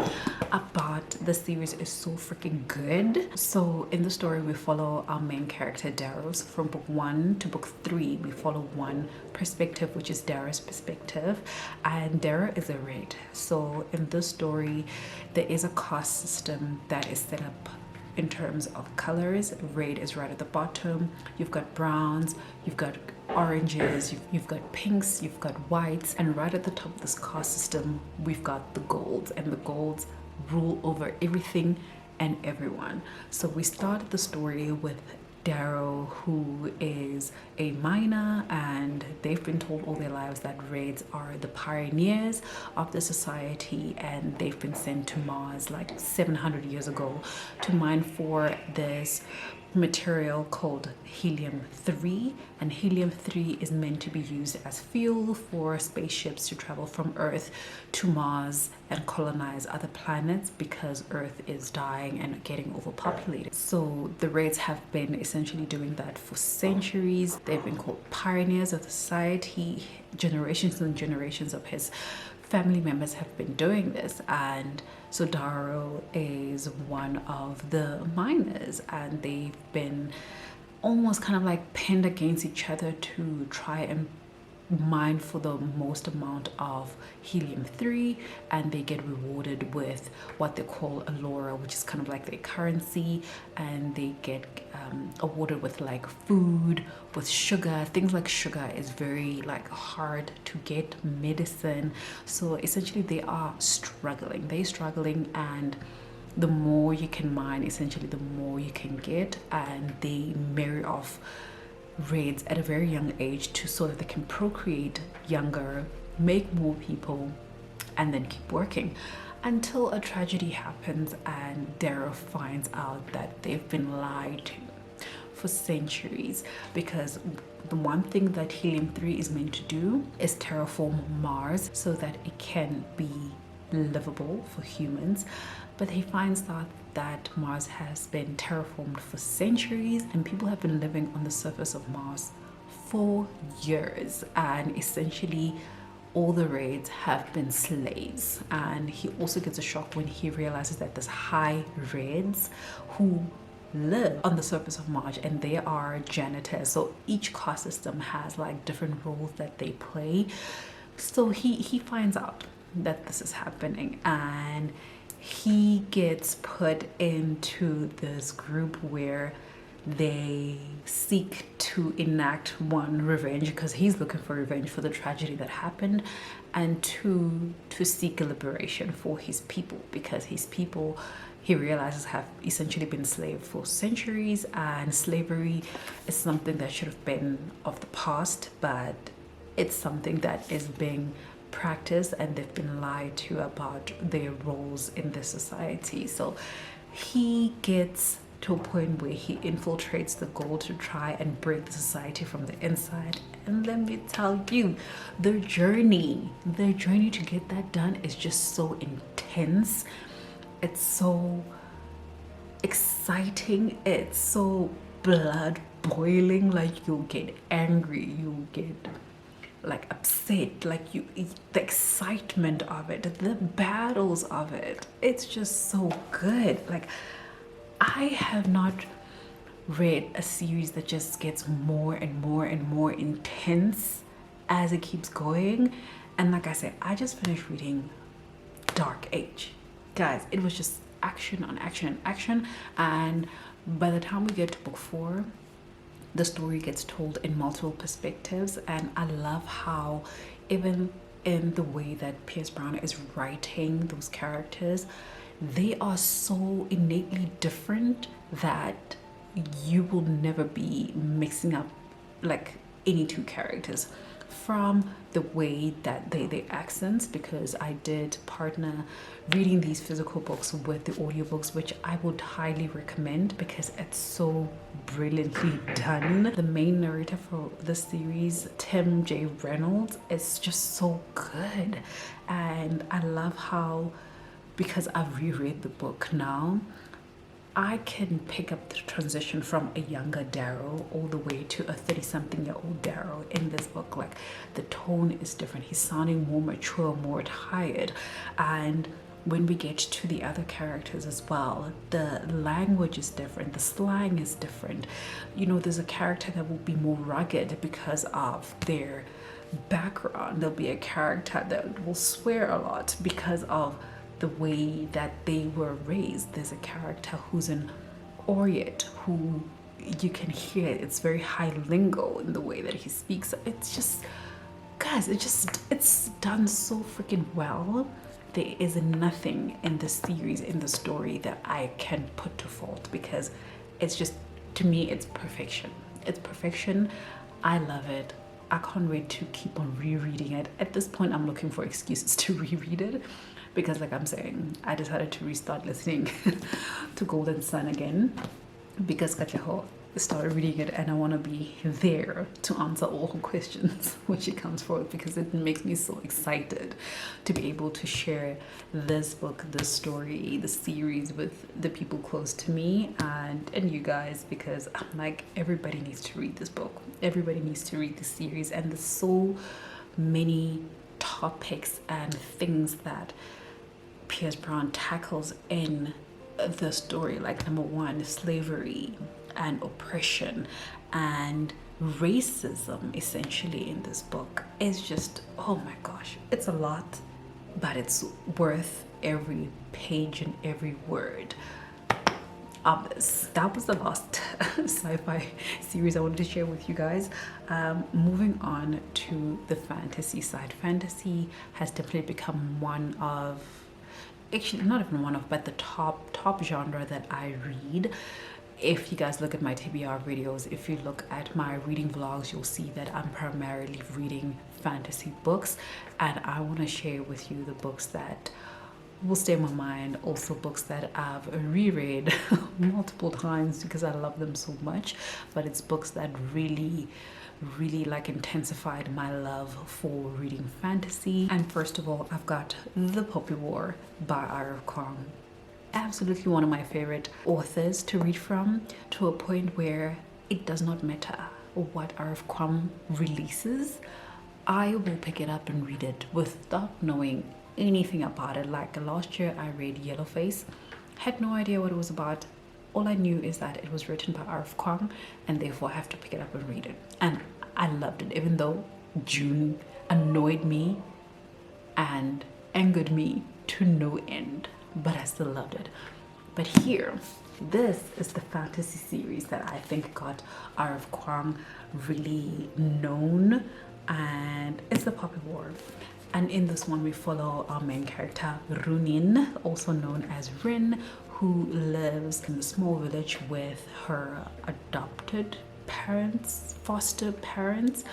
about the series is so freaking good. So in the story, we follow our main character Darrow. So from book 1 to book 3, we follow one perspective, which is Darrow's perspective, and Darrow is a red. So in this story, there is a caste system that is set up in terms of colors. Red is right at the bottom, you've got browns, you've got oranges, you've got pinks, you've got whites, and right at the top of this caste system we've got the golds, and the golds rule over everything and everyone. So we started the story with Darrow, who is a miner, and they've been told all their lives that reds are the pioneers of the society, and they've been sent to Mars like 700 years ago to mine for this material called helium-3, and helium-3 is meant to be used as fuel for spaceships to travel from Earth to Mars and colonize other planets, because Earth is dying and getting overpopulated. So the Reds have been essentially doing that for centuries. They've been called pioneers of the society. Generations and generations of his family members have been doing this, and so Darrow is one of the miners, and they've been almost kind of like pinned against each other to try and mine for the most amount of helium-3, and they get rewarded with what they call a lora, which is kind of like their currency, and they get awarded with like food, with sugar. Things like sugar is very like hard to get, medicine. So essentially they're struggling, and the more you can mine, essentially the more you can get, and they marry off reds at a very young age so that they can procreate younger, make more people, and then keep working until a tragedy happens and Darrow finds out that they've been lied to for centuries, because the one thing that helium-3 is meant to do is terraform Mars so that it can be livable for humans. But he finds out that Mars has been terraformed for centuries, and people have been living on the surface of Mars for years, and essentially all the raids have been slaves. And he also gets a shock when he realizes that there's high raids who live on the surface of Mars, and they are janitors. So each caste system has like different roles that they play. So he finds out that this is happening, and he gets put into this group where they seek to enact, one, revenge, because he's looking for revenge for the tragedy that happened, and two, to seek a liberation for his people, because his people, he realizes, have essentially been enslaved for centuries, and slavery is something that should have been of the past, but it's something that is being practiced, and they've been lied to about their roles in the society. So he gets to a point where he infiltrates the goal to try and break the society from the inside. And let me tell you, their journey to get that done is just so intense. It's so exciting, it's so blood boiling. Like, you'll get angry, you'll get like upset, like the excitement of it, the battles of it, it's just so good. Like, I have not read a series that just gets more and more and more intense as it keeps going. And like I said, I just finished reading Dark Age, guys. It was just action on action and action, and by the time we get to book 4, the story gets told in multiple perspectives. And I love how even in the way that Pierce Brown is writing those characters, they are so innately different that you will never be mixing up like any two characters. From the way that they accents, because I did partner reading these physical books with the audiobooks, which I would highly recommend because it's so brilliantly done. The main narrator for this series, Tim J. Reynolds, is just so good. And I love how, because I've reread the book now, I can pick up the transition from a younger Daryl all the way to a 30-something-year-old Daryl in this book. Like, the tone is different. He's sounding more mature, more tired. And when we get to the other characters as well, the language is different, the slang is different. You know, there's a character that will be more rugged because of their background. There'll be a character that will swear a lot because of the way that they were raised. There's a character who's an Orient, who you can hear it's very high lingo in the way that he speaks. It's just, guys, it's done so freaking well. There is nothing in the series, in the story, that I can put to fault, because it's just, to me, it's perfection. It's perfection. I love it. I can't wait to keep on rereading it. At this point, I'm looking for excuses to reread it, because like I'm saying, I decided to restart listening to Golden Sun again, because Katle started reading it and I want to be there to answer all her questions when she comes forward, because it makes me so excited to be able to share this book, this story, the series with the people close to me and you guys, because I'm like, everybody needs to read this book. Everybody needs to read this series, and there's so many topics and things that Pierce Brown tackles in the story. Like, number one, slavery and oppression and racism, essentially, in this book. Is just, oh my gosh, it's a lot, but it's worth every page and every word of this. That was the last sci-fi series I wanted to share with you guys. Moving on to the fantasy side. Fantasy has definitely become one of, actually not even one of, but the top genre that I read. If you guys look at my TBR videos, if you look at my reading vlogs, you'll see that I'm primarily reading fantasy books, and I want to share with you the books that will stay in my mind, also books that I've reread multiple times because I love them so much. But it's books that really like intensified my love for reading fantasy. And first of all, I've got The Poppy War by R.F. Kuang. Absolutely one of my favorite authors to read from, to a point where it does not matter what R.F. Kuang releases, I will pick it up and read it without knowing anything about it. Like last year I read Yellowface, had no idea what it was about. All I knew is that it was written by R.F. Kuang, and therefore I have to pick it up and read it. And I loved it, even though June annoyed me and angered me to no end, but I still loved it. But here, this is the fantasy series that I think got R.F. Kuang really known, and it's The Poppy War. And in this one, we follow our main character, Runin, also known as Rin, who lives in a small village with her adopted parents, foster parents,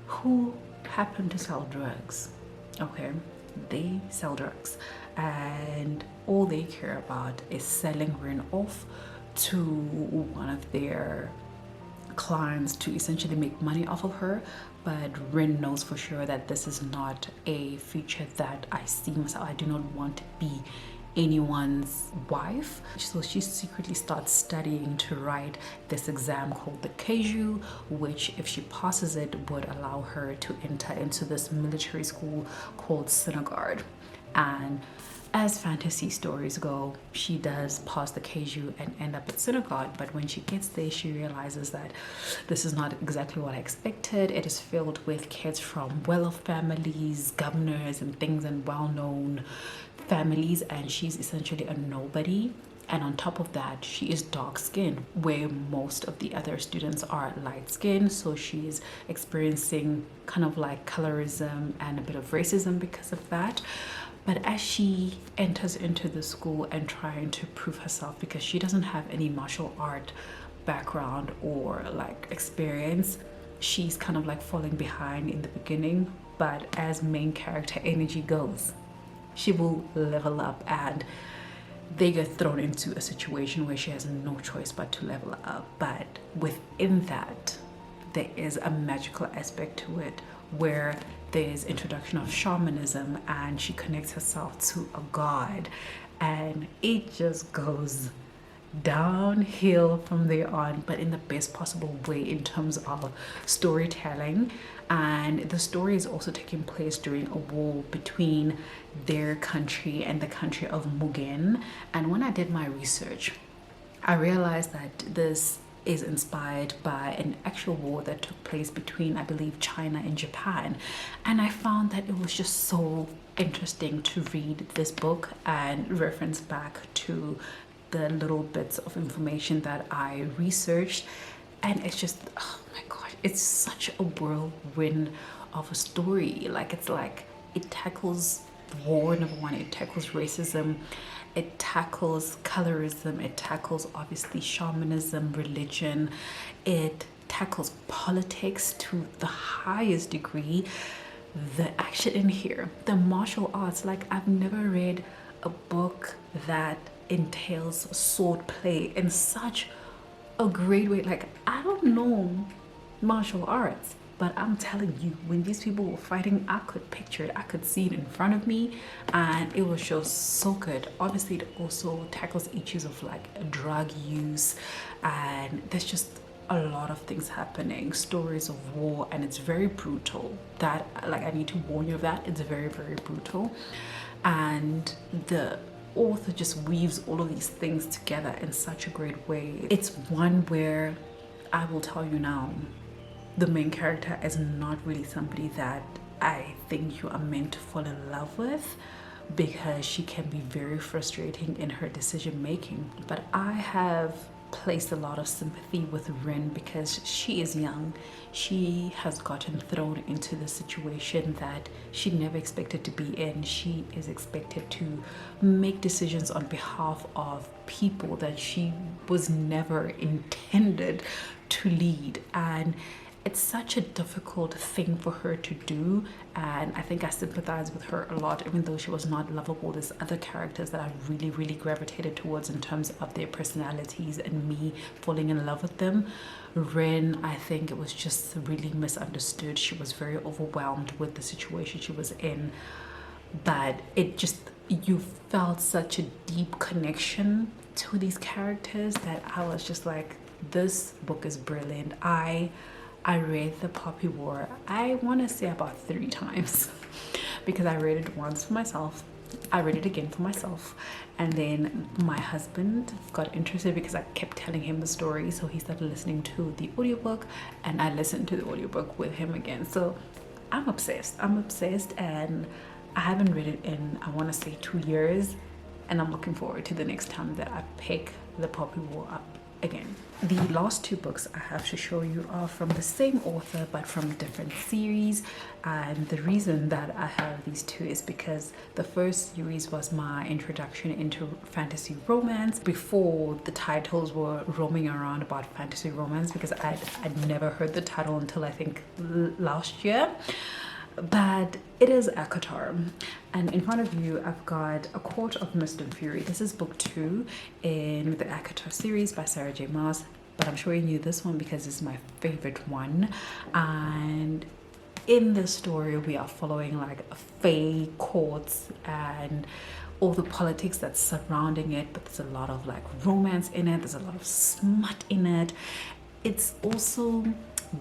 who happen to sell drugs. Okay, they sell drugs, and all they care about is selling Rin off to one of their clients to essentially make money off of her. But Rin knows for sure that this is not a future that I see myself. I do not want to be anyone's wife. So she secretly starts studying to write this exam called the Keju, which, if she passes it, would allow her to enter into this military school called SCRIBD. And as fantasy stories go, she does pass the Keju and end up at SCRIBD, but when she gets there, she realizes that this is not exactly what I expected. It is filled with kids from well-off families, governors and things, and well-known families, and she's essentially a nobody. And on top of that, she is dark-skinned, where most of the other students are light-skinned. So she's experiencing kind of like colorism and a bit of racism because of that. But as she enters into the school and trying to prove herself, because she doesn't have any martial art background or like experience, she's kind of like falling behind in the beginning. But as main character energy goes, she will level up, and they get thrown into a situation where she has no choice but to level up. But within that, there is a magical aspect to it, where there's introduction of shamanism, and she connects herself to a god, and it just goes downhill from there on, but in the best possible way in terms of storytelling. And the story is also taking place during a war between their country and the country of Mugen. And when I did my research, I realized that this is inspired by an actual war that took place between, I believe, China and Japan. And I found that it was just so interesting to read this book and reference back to the little bits of information that I researched. And it's just, oh my gosh, it's such a whirlwind of a story. Like, it's like, it tackles war, number one, it tackles racism, it tackles colorism, it tackles obviously shamanism, religion, it tackles politics to the highest degree. The action in here, the martial arts, like, I've never read a book that entails sword play in such a great way. Like, I don't know martial arts, but I'm telling you, when these people were fighting, I could picture it, I could see it in front of me, and it was just so good. Obviously, it also tackles issues of like drug use, and there's just a lot of things happening, stories of war, and it's very brutal. That, like, I need to warn you of that, it's very, very brutal. And the author just weaves all of these things together in such a great way. It's one where I will tell you now, the main character is not really somebody that I think you are meant to fall in love with, because she can be very frustrating in her decision making. But I have placed a lot of sympathy with Rin because she is young. She has gotten thrown into the situation that she never expected to be in. She is expected to make decisions on behalf of people that she was never intended to lead, and it's such a difficult thing for her to do. And I think I sympathize with her a lot, even though she was not lovable. There's other characters that I really gravitated towards in terms of their personalities and me falling in love with them. Rin, I think it was just really misunderstood. She was very overwhelmed with the situation she was in, but it just, you felt such a deep connection to these characters that I was just like, this book is brilliant. I read The Poppy War, I want to say about 3 times because I read it once for myself, I read it again for myself, and then my husband got interested because I kept telling him the story, so he started listening to the audiobook, and I listened to the audiobook with him again. So I'm obsessed, and I haven't read it in, I want to say, 2 years, and I'm looking forward to the next time that I pick The Poppy War up again. The last 2 books I have to show you are from the same author but from different series, and the reason that I have these 2 is because the first series was my introduction into fantasy romance before the titles were roaming around about fantasy romance, because I'd never heard the title until I think last year. But it is ACOTAR, and in front of you I've got A Court of Mist and Fury. This is book 2 in the ACOTAR series by Sarah J Maas, but I'm showing you this one because it's my favorite one. And in this story we are following like a fae courts and all the politics that's surrounding it, but there's a lot of like romance in it, there's a lot of smut in it. It's also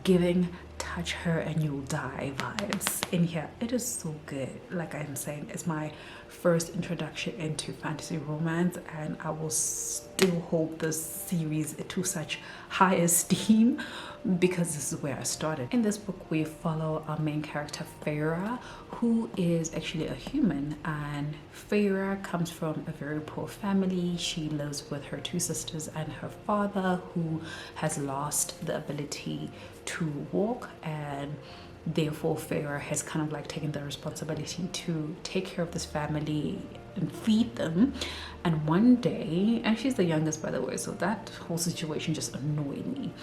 giving touch her and you'll die vibes in here. It is so good. Like I'm saying, it's my first introduction into fantasy romance, and I will still hold this series to such high esteem because this is where I started. In this book we follow our main character Feyre, who is actually a human, and Feyre comes from a very poor family. She lives with her 2 sisters and her father, who has lost the ability to walk, and therefore Feyre has kind of like taken the responsibility to take care of this family and feed them. And one day, and she's the youngest by the way, so that whole situation just annoyed me.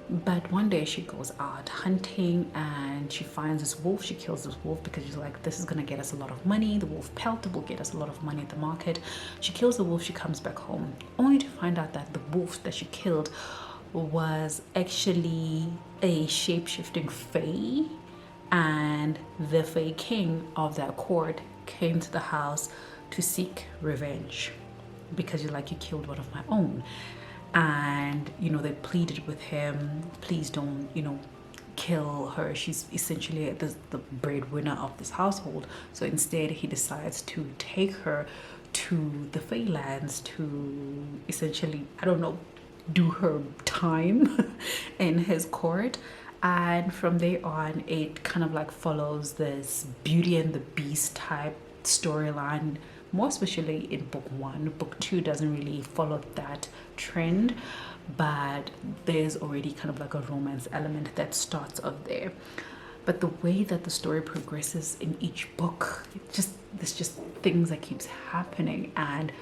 But one day she goes out hunting and she finds this wolf. She kills this wolf because she's like, this is gonna get us a lot of money. The wolf pelt will get us a lot of money at the market. She kills the wolf, she comes back home, only to find out that the wolf that she killed was actually a shape-shifting fae, and the fae king of that court came to the house to seek revenge. because you're like, you killed one of my own. And you know, they pleaded with him, please don't, you know, kill her. She's essentially the breadwinner of this household. So instead he decides to take her to the Feylands to essentially, I don't know, do her time in his court. And from there on, it kind of like follows this Beauty and the Beast type storyline, more especially in book 1. Book 2 doesn't really follow that trend, but there's already kind of like a romance element that starts off there. But the way that the story progresses in each book, there's just things that keeps happening, and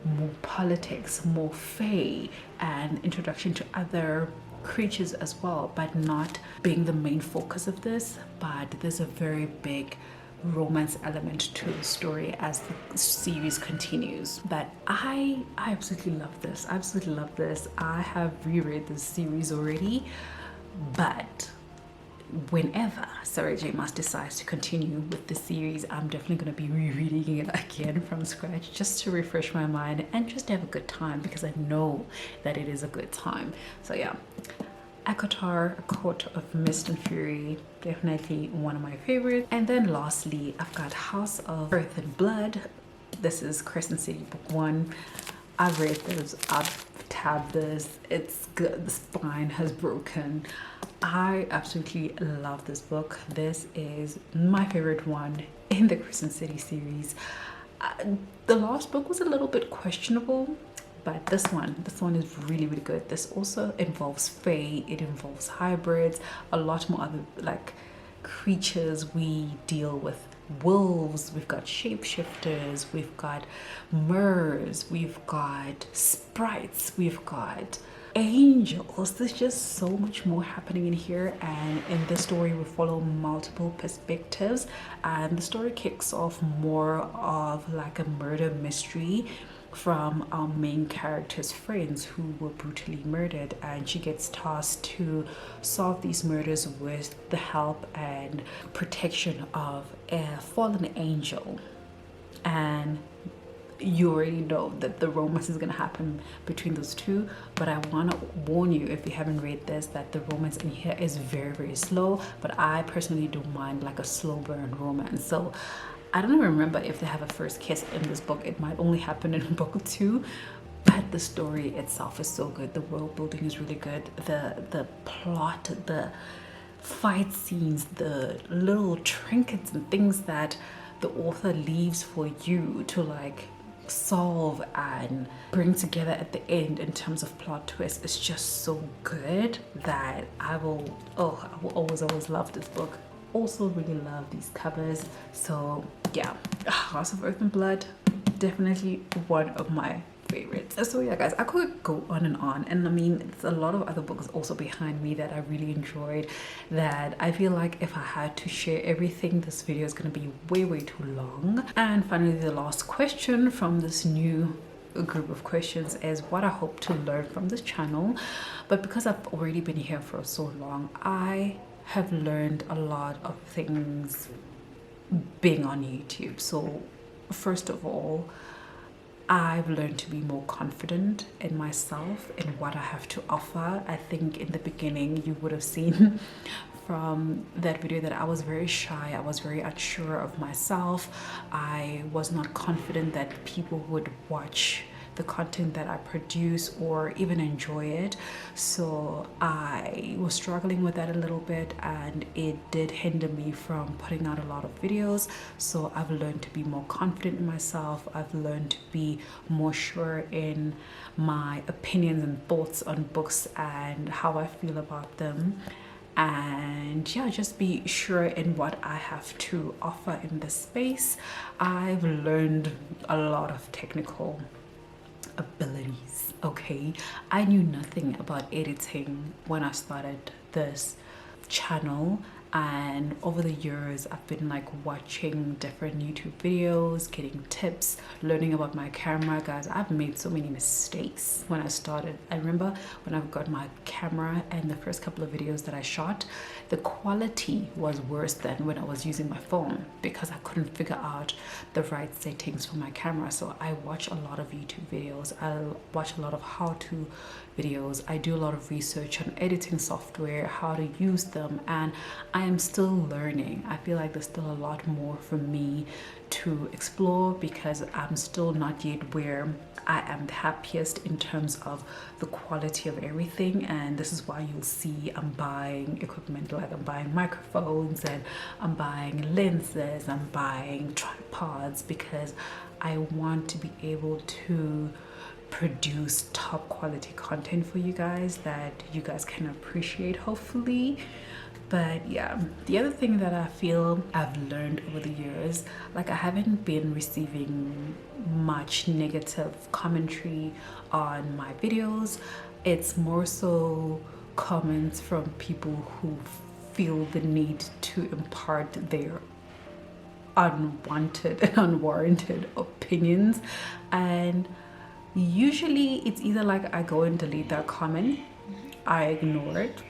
more politics, more fae, and introduction to other creatures as well, but not being the main focus of this. But there's a very big romance element to the story as the series continues. But I absolutely love this. I absolutely love this. I have reread this series already, but whenever Sarah J. Maas decides to continue with the series, I'm definitely going to be rereading it again from scratch, just to refresh my mind and just have a good time, because I know that it is a good time. So yeah, ACOTAR, A Court of Mist and Fury, definitely one of my favorites. And then lastly, I've got House of Earth and Blood. This is Crescent City book 1. I've read this, I've tabbed this, it's good, the spine has broken. I absolutely love this book. This is my favorite one in the Crescent City series. The last book was a little bit questionable, but this one is really, really good. This also involves fae, it involves hybrids, a lot more other like creatures. We deal with wolves, we've got shapeshifters, we've got mers, we've got sprites, we've got angels. There's just so much more happening in here, and in this story we follow multiple perspectives, and the story kicks off more of like a murder mystery from our main character's friends who were brutally murdered, and she gets tasked to solve these murders with the help and protection of a fallen angel. And you already know that the romance is going to happen between those two, but I want to warn you, if you haven't read this, that the romance in here is very, very slow. But I personally don't mind like a slow burn romance. So I don't even remember if they have a first kiss in this book. It might only happen in book 2, but the story itself is so good. The world building is really good. The plot, the fight scenes, the little trinkets and things that the author leaves for you to like solve and bring together at the end in terms of plot twist is just so good that I will always love this book. Also really love these covers. So yeah, House of Earth and Blood, definitely one of my favorites. So yeah guys, I could go on, and I mean, it's a lot of other books also behind me that I really enjoyed, that I feel like if I had to share everything, this video is going to be way too long. And finally, the last question from this new group of questions is what I hope to learn from this channel. But because I've already been here for so long, I have learned a lot of things being on YouTube. So first of all, I've learned to be more confident in myself and what I have to offer. I think in the beginning you would have seen from that video that I was very shy. I was very unsure of myself. I was not confident that people would watch the content that I produce or even enjoy it. So I was struggling with that a little bit, and it did hinder me from putting out a lot of videos. So I've learned to be more confident in myself. I've learned to be more sure in my opinions and thoughts on books and how I feel about them. And yeah, just be sure in what I have to offer in this space. I've learned a lot of technical abilities. Okay, I knew nothing about editing when I started this channel, And over the years I've been like watching different YouTube videos, getting tips, learning about my camera. Guys, I've made so many mistakes when I started. I remember when I got my camera and the first couple of videos that I shot, the quality was worse than when I was using my phone because I couldn't figure out the right settings for my camera. So I watch a lot of YouTube videos, I watch a lot of how-to videos, I do a lot of research on editing software, how to use them, and I am still learning. I feel like there's still a lot more for me to explore because I'm still not yet where I am the happiest in terms of the quality of everything. And this is why you'll see I'm buying equipment, like I'm buying microphones and I'm buying lenses, I'm buying tripods, because I want to be able to produce top quality content for you guys that you guys can appreciate, hopefully. But yeah, the other thing that I feel I've learned over the years, like I haven't been receiving much negative commentary on my videos. It's more so comments from people who feel the need to impart their unwanted and unwarranted opinions, and usually it's either like I go and delete that comment, I ignore it,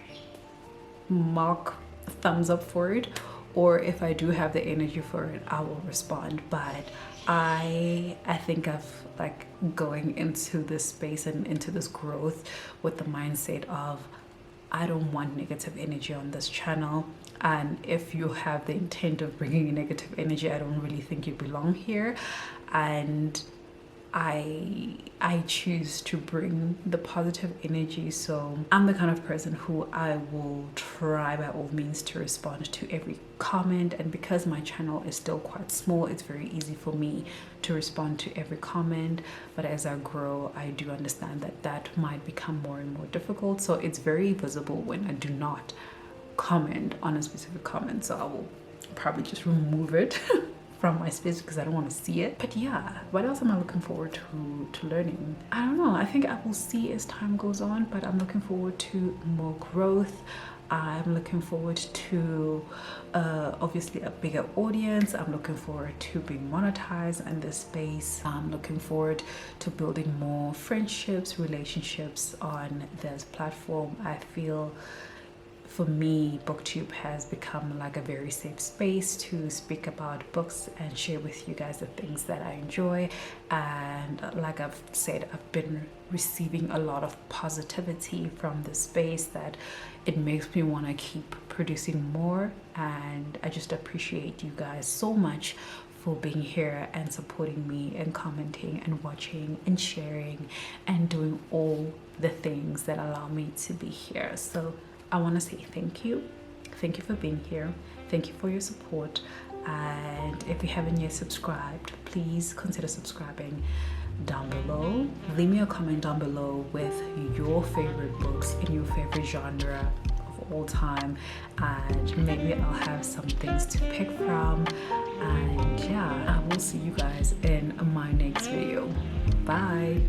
mark thumbs up for it, or if I do have the energy for it, I will respond. But I think I've like going into this space and into this growth with the mindset of I don't want negative energy on this channel, and if you have the intent of bringing negative energy, I don't really think you belong here. And I choose to bring the positive energy. So I'm the kind of person who I will try by all means to respond to every comment, and because my channel is still quite small, it's very easy for me to respond to every comment. But as I grow, I do understand that that might become more and more difficult, so it's very visible when I do not comment on a specific comment, so I will probably just remove it from my space because I don't want to see it. But yeah, what else am I looking forward to learning? I don't know, I think I will see as time goes on, but I'm looking forward to more growth. I'm looking forward to obviously a bigger audience. I'm looking forward to being monetized in this space. I'm looking forward to building more friendships, relationships on this platform. I feel for me, Booktube has become like a very safe space to speak about books and share with you guys the things that I enjoy. And like I've said, I've been receiving a lot of positivity from this space that it makes me want to keep producing more. And I just appreciate you guys so much for being here and supporting me and commenting and watching and sharing and doing all the things that allow me to be here. So I want to say thank you. Thank you for being here. Thank you for your support. And if you haven't yet subscribed, please consider subscribing down below. Leave me a comment down below with your favorite books in your favorite genre of all time, and maybe I'll have some things to pick from. And yeah, I will see you guys in my next video. Bye.